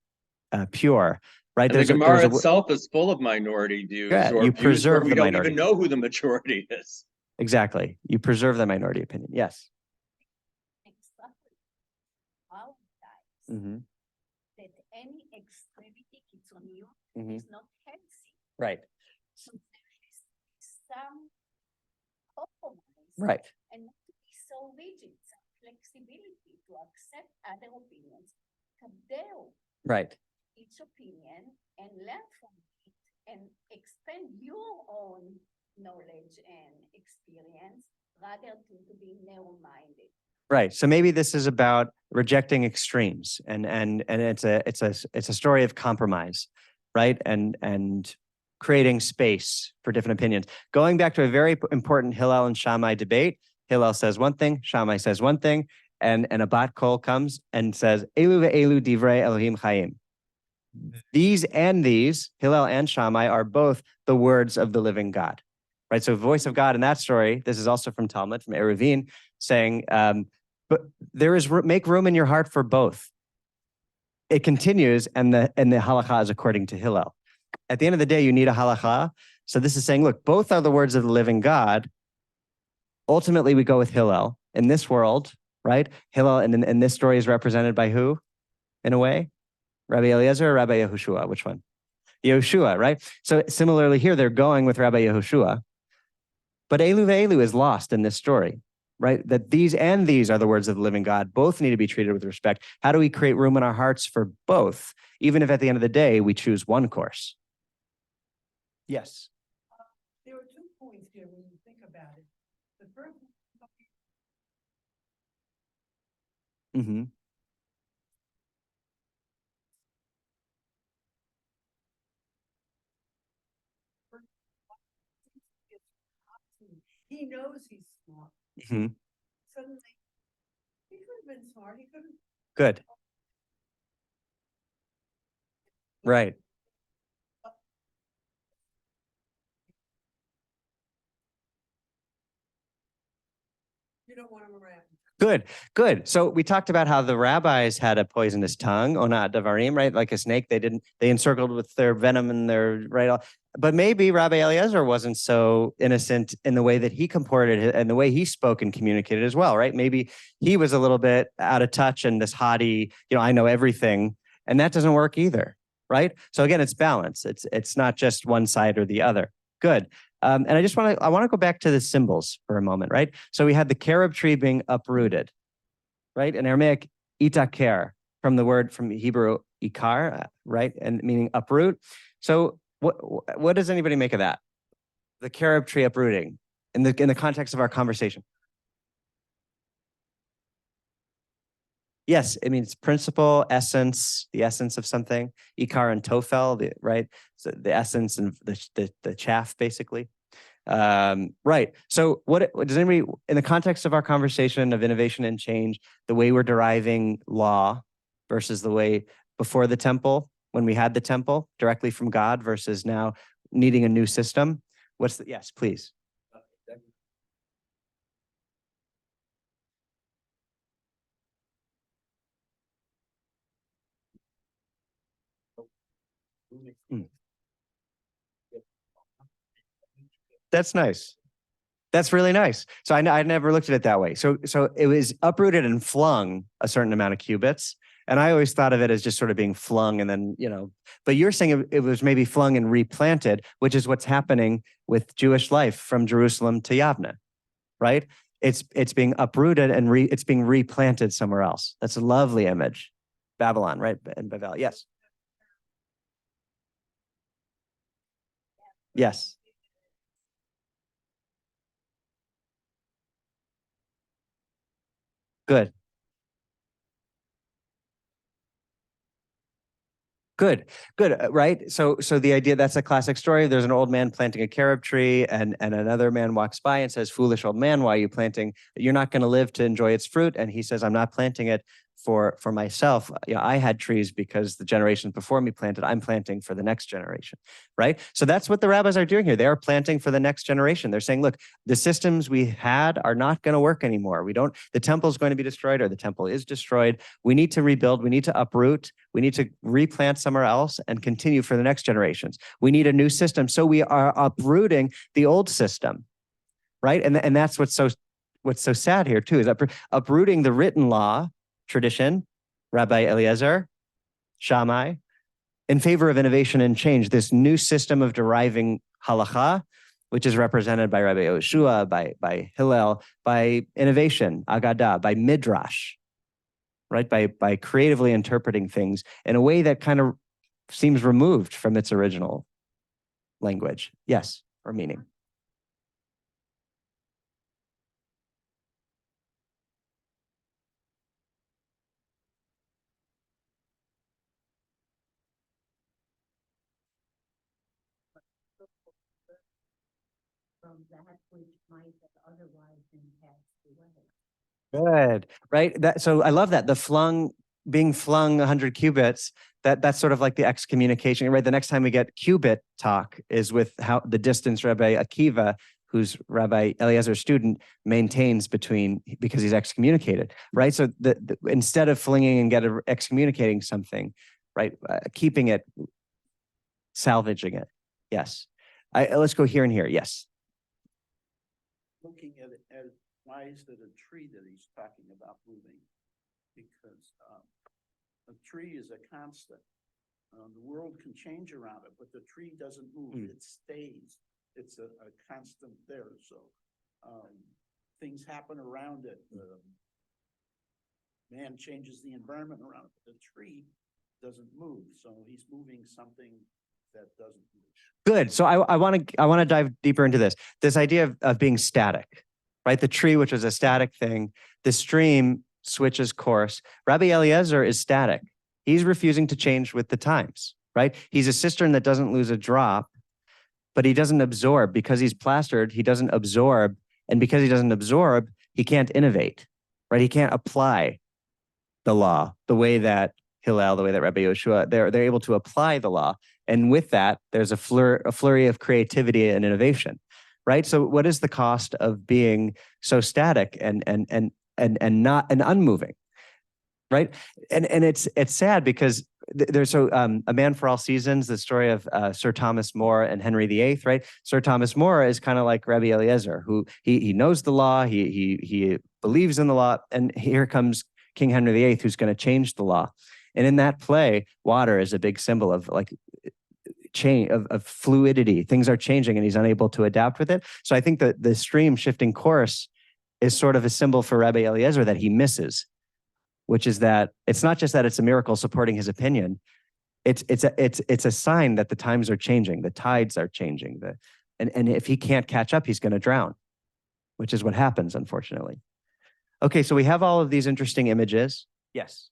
pure, right? And the Gemara itself is full of minority views, Yeah, or you views preserve where we the don't minority. even know who the majority is. Exactly. You preserve the minority opinion. Yes. Exactly. Our guys, Mm-hmm. that any extremity kitzoniyut Mhm. is not healthy. Right. So there has to be some compromise. Right. And not to be so rigid, some flexibility to accept other opinions. Kadeu Right. each opinion and learn from it and expand your own knowledge and experience rather than to be narrow-minded. Right. So maybe this is about rejecting extremes, and it's a story of compromise, right? And creating space for different opinions. Going back to a very important Hillel and Shammai debate, Hillel says one thing, Shammai says one thing, and a Bat Kol comes and says, Elu ve'elu divrei Elohim chayim. These and these, Hillel and Shammai, are both the words of the living God, right? So voice of God in that story, this is also from Talmud, from Eruvin, saying, but there is, make room in your heart for both. It continues, and the halakha is according to Hillel. At the end of the day, you need a halakha. So this is saying, look, both are the words of the living God. Ultimately, we go with Hillel. In this world, right? Hillel in this story is represented by who, in a way? Rabbi Eliezer or Rabbi Yehoshua? Which one? Yehoshua, right? So similarly here, they're going with Rabbi Yehoshua. But Elu ve'elu is lost in this story, right? That these and these are the words of the living God. Both need to be treated with respect. How do we create room in our hearts for both, even if at the end of the day, we choose one course? Yes. There are 2 points here when you think about it. The first, Mm-hmm. he knows he's smart. Mm-hmm. Suddenly, he could have been smart. He could have. Good. Right. You don't want him around. Good, good. So we talked about how the rabbis had a poisonous tongue, onat davarim, right? Like a snake, they encircled with their venom and their, right? But maybe Rabbi Eliezer wasn't so innocent in the way that he comported and the way he spoke and communicated as well, right? Maybe he was a little bit out of touch and this haughty, I know everything, and that doesn't work either, right? So again, it's balance. It's not just one side or the other. Good. And I want to go back to the symbols for a moment, right? So we had the carob tree being uprooted, right? In Aramaic, itaker, from the word from Hebrew ikar, right? And meaning uproot. So what does anybody make of that? The carob tree uprooting in the context of our conversation. Yes, it means principle, essence, the essence of something. Ikar and tofel, right? So the essence and the chaff, basically. Right. So what does anybody, in the context of our conversation of innovation and change, the way we're deriving law versus the way before the temple, when we had the temple directly from God versus now needing a new system? What's the, yes, please. Hmm. That's nice. That's really nice. So I never looked at it that way. So it was uprooted and flung a certain amount of cubits. And I always thought of it as just sort of being flung and then, but you're saying it was maybe flung and replanted, which is what's happening with Jewish life from Jerusalem to Yavne, right? It's being uprooted and it's being replanted somewhere else. That's a lovely image. Babylon, right? And Babel, yes. Yes. Good. Good, right? So the idea, that's a classic story. There's an old man planting a carob tree and another man walks by and says, "Foolish old man, why are you planting? You're not going to live to enjoy its fruit." And he says, "I'm not planting it for myself. I had trees because the generations before me planted. I'm planting for the next generation," right? So that's what the rabbis are doing here. They are planting for the next generation. They're saying, look, the systems we had are not going to work anymore. The temple is going to be destroyed, or the temple is destroyed. We need to rebuild. We need to uproot. We need to replant somewhere else and continue for the next generations. We need a new system. So we are uprooting the old system, right? And that's what's so sad here too, is uprooting the written law tradition, Rabbi Eliezer, Shammai, in favor of innovation and change, this new system of deriving halacha, which is represented by Rabbi Yoshua, by Hillel, by innovation, Agadah, by Midrash, right? By creatively interpreting things in a way that kind of seems removed from its original language. Yes, or meaning. From that which might have otherwise been passed away. Good, right? So I love that. Being flung 100 cubits, that's sort of like the excommunication, right? The next time we get cubit talk is with how the distance Rabbi Akiva, who's Rabbi Eliezer's student, maintains because he's excommunicated, right? So instead of flinging and excommunicating something, right? Keeping it, salvaging it. Yes. Let's go here and here. Yes. Looking at it as, why is it a tree that he's talking about moving? Because a tree is a constant. The world can change around it, but the tree doesn't move. It stays. It's a constant there. So things happen around it. Man changes the environment around it, but the tree doesn't move. So he's moving something that doesn't move. Good. So I want to dive deeper into this idea of being static, right? The tree, which was a static thing, the stream switches course. Rabbi Eliezer is static. He's refusing to change with the times, right? He's a cistern that doesn't lose a drop, but he doesn't absorb. Because he's plastered, he doesn't absorb. And because he doesn't absorb, he can't innovate, right? He can't apply the law the way that Hillel, the way that Rabbi Yoshua, they're able to apply the law. And with that, there's a flurry of creativity and innovation, right? So what is the cost of being so static and unmoving, right? And it's sad because there's A Man for All Seasons, the story of Sir Thomas More and Henry VIII, right? Sir Thomas More is kind of like Rabbi Eliezer, who he knows the law, he believes in the law, and here comes King Henry VIII, who's going to change the law. And in that play, water is a big symbol of like change, of fluidity. Things are changing and he's unable to adapt with it. So I think that the stream shifting course is sort of a symbol for Rabbi Eliezer that he misses, which is that it's not just that it's a miracle supporting his opinion. It's a sign that the times are changing, the tides are changing, and if he can't catch up, he's going to drown, which is what happens, unfortunately. Okay, so we have all of these interesting images. Yes.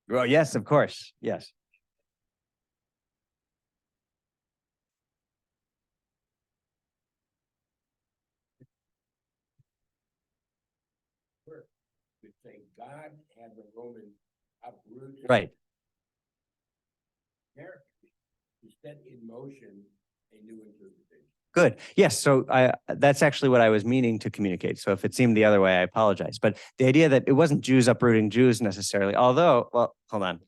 Well, yes, of course. Yes. to say God had the Roman uprooted. Right. Character to set in motion a new interpretation. Good. Yes. So that's actually what I was meaning to communicate. So if it seemed the other way, I apologize. But the idea that it wasn't Jews uprooting Jews necessarily, although, well, hold on.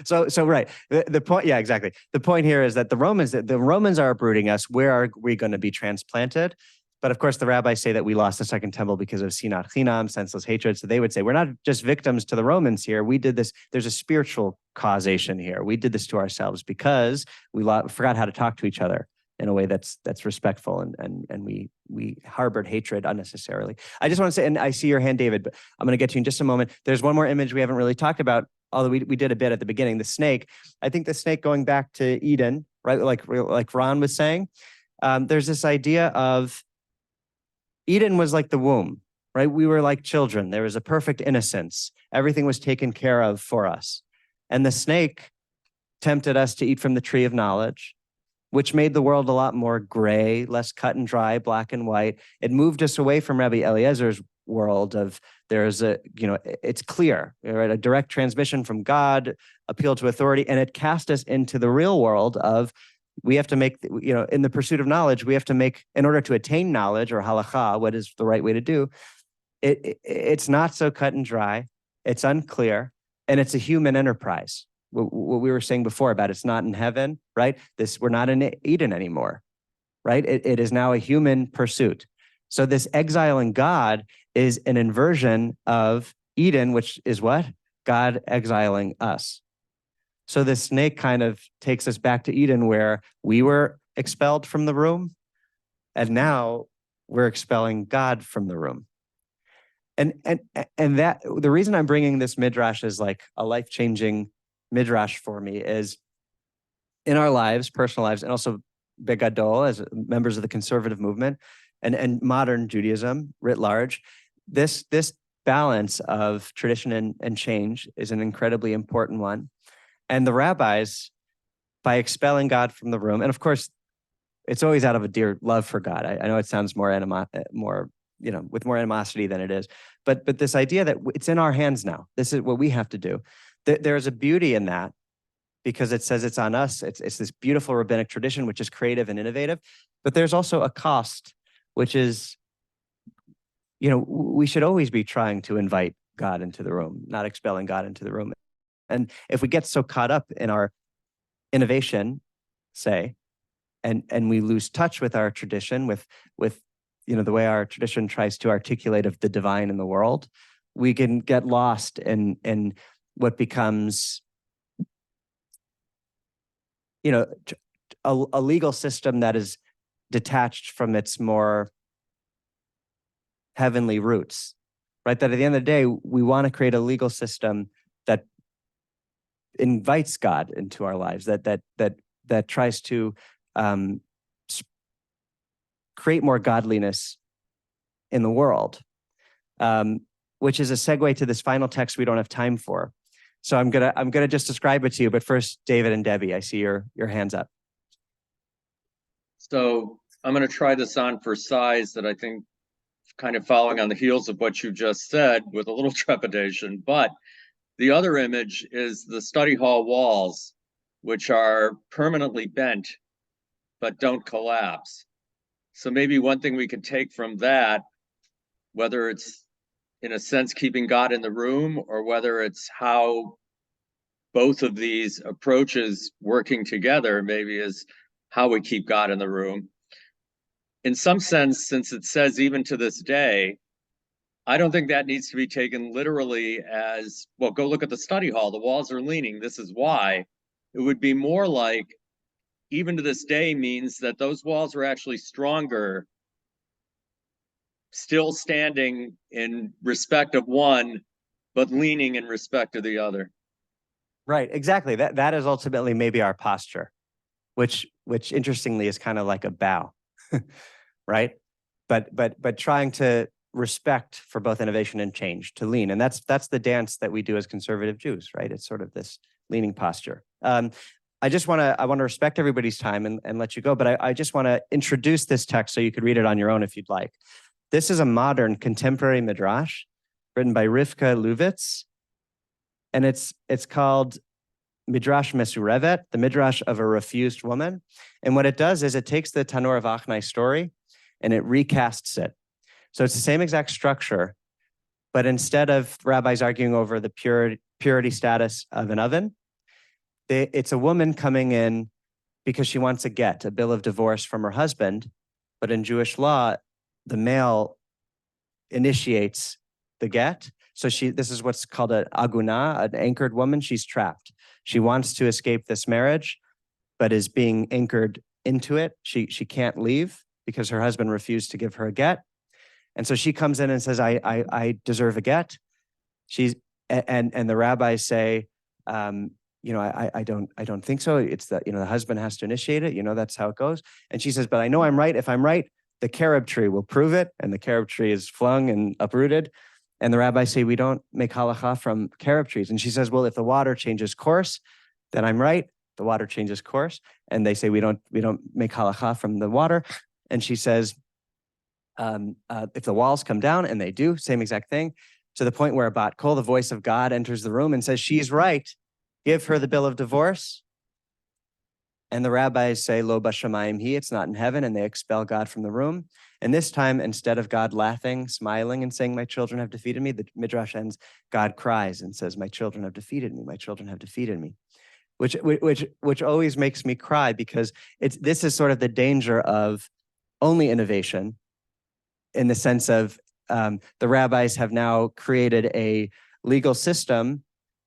so right. The point, yeah, exactly. The point here is that the Romans are uprooting us. Where are we going to be transplanted? But of course, the rabbis say that we lost the second temple because of sinat chinam, senseless hatred. So they would say, we're not just victims to the Romans here. We did this. There's a spiritual causation here. We did this to ourselves because we forgot how to talk to each other in a way that's respectful, and we harbored hatred unnecessarily. I just want to say, and I see your hand, David, but I'm going to get to you in just a moment. There's one more image we haven't really talked about, although we did a bit at the beginning, the snake. I think the snake going back to Eden, right? Like Ron was saying, there's this idea of Eden was like the womb, right? We were like children. There was a perfect innocence. Everything was taken care of for us. And the snake tempted us to eat from the tree of knowledge, which made the world a lot more gray, less cut and dry, black and white. It moved us away from Rabbi Eliezer's world of there's a, it's clear, right? A direct transmission from God, appeal to authority, and it cast us into the real world of we have to make, in the pursuit of knowledge, we have to make, in order to attain knowledge or halakha, what is the right way to do, it's not so cut and dry, it's unclear, and it's a human enterprise. What we were saying before about it's not in heaven, right? We're not in Eden anymore, right? It is now a human pursuit. So this exiling God is an inversion of Eden, which is what? God exiling us. So the snake kind of takes us back to Eden where we were expelled from the room, and now we're expelling God from the room. And that the reason I'm bringing this Midrash as like a life-changing Midrash for me is in our lives, personal lives, and also Begadol as members of the conservative movement and modern Judaism writ large, this balance of tradition and change is an incredibly important one. And the rabbis, by expelling God from the room, and of course, it's always out of a dear love for God. I know it sounds more with more animosity than it is, but this idea that it's in our hands now. This is what we have to do. There's a beauty in that because it says it's on us. It's this beautiful rabbinic tradition, which is creative and innovative, but there's also a cost, which is, we should always be trying to invite God into the room, not expelling God into the room. And if we get so caught up in our innovation, say, and we lose touch with our tradition, with the way our tradition tries to articulate of the divine in the world, we can get lost in what becomes, a legal system that is detached from its more heavenly roots, right? That at the end of the day, we want to create a legal system that invites God into our lives, that tries to create more godliness in the world, which is a segue to this final text we don't have time for. So I'm gonna just describe it to you. But first, David and Debbie, I see your hands up. So I'm going to try this on for size that I think kind of following on the heels of what you just said with a little trepidation. But the other image is the study hall walls, which are permanently bent, but don't collapse. So maybe one thing we could take from that, whether it's in a sense keeping God in the room, or whether it's how both of these approaches working together maybe is how we keep God in the room. In some sense, since it says even to this day, I don't think that needs to be taken literally as, well, go look at the study hall, the walls are leaning, this is why. It would be more like, even to this day means that those walls are actually stronger, still standing in respect of one, but leaning in respect of the other. Right, exactly. That is ultimately maybe our posture, which interestingly is kind of like a bow, right? But trying to respect for both innovation and change, to lean, and that's the dance that we do as conservative Jews, right? It's sort of this leaning posture. I want to respect everybody's time and let you go, but I just want to introduce this text so you could read it on your own if you'd like. This is a modern contemporary midrash written by Rivka Luvitz. And it's called Midrash Mesurevet, the Midrash of a refused woman. And what it does is it takes the Tanur of Achnai story and it recasts it. So it's the same exact structure, but instead of rabbis arguing over the purity status of an oven, it's a woman coming in because she wants a bill of divorce from her husband. But in Jewish law, the male initiates the get. So this is what's called an aguna, an anchored woman. She's trapped. She wants to escape this marriage, but is being anchored into it. She can't leave because her husband refused to give her a get. And so she comes in and says, I deserve a get. And the rabbis say, I don't think so. It's that, the husband has to initiate it. That's how it goes. And she says, but I know I'm right. If I'm right, the carob tree will prove it. And the carob tree is flung and uprooted. And the rabbis say, we don't make halacha from carob trees. And she says, well, if the water changes course, then I'm right. The water changes course. And they say, we don't make halacha from the water. And she says, if the walls come down, and they do, same exact thing, to the point where a bat kol, the voice of God, enters the room and says, she's right. Give her the bill of divorce. And the rabbis say, lo bashamayim hi, it's not in heaven, and they expel God from the room. And this time, instead of God laughing, smiling, and saying, my children have defeated me, the Midrash ends, God cries and says, my children have defeated me, my children have defeated me. Which always makes me cry, because this is sort of the danger of only innovation, in the sense of the rabbis have now created a legal system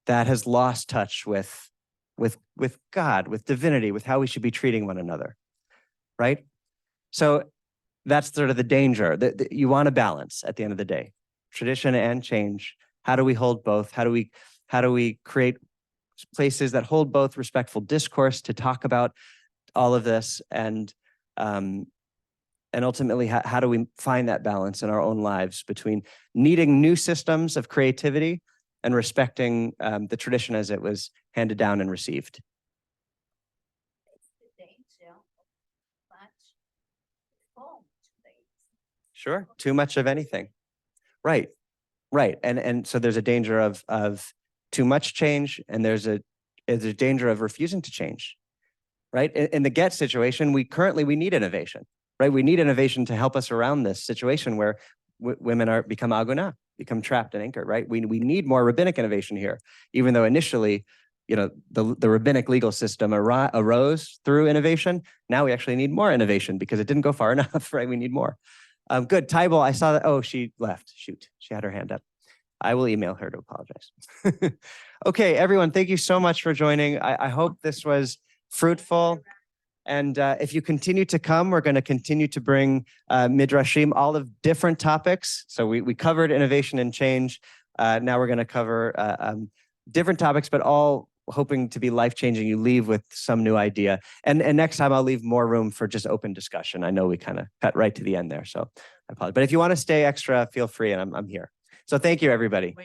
that has lost touch with God, with divinity, with how we should be treating one another, right? So that's sort of the danger. You want a balance at the end of the day, tradition and change. How do we hold both? How do we create places that hold both, respectful discourse to talk about all of this, and ultimately, how do we find that balance in our own lives between needing new systems of creativity and respecting the tradition as it was handed down and received? Sure, too much of anything. Right. And so there's a danger of too much change, and there's a danger of refusing to change. Right. In the get situation, we need innovation. Right. We need innovation to help us around this situation where women become aguna, become trapped and anchored. Right. We need more rabbinic innovation here, even though initially, the rabbinic legal system arose through innovation. Now we actually need more innovation because it didn't go far enough. Right. We need more. Good. Tybal, I saw that. Oh, she left. Shoot. She had her hand up. I will email her to apologize. Okay, everyone, thank you so much for joining. I hope this was fruitful. And if you continue to come, we're going to continue to bring Midrashim, all of different topics. So we covered innovation and change. Now we're going to cover different topics, but all hoping to be life-changing. You leave with some new idea. And next time I'll leave more room for just open discussion. I know we kind of cut right to the end there, so I apologize. But if you want to stay extra, feel free, and I'm here. So thank you, everybody.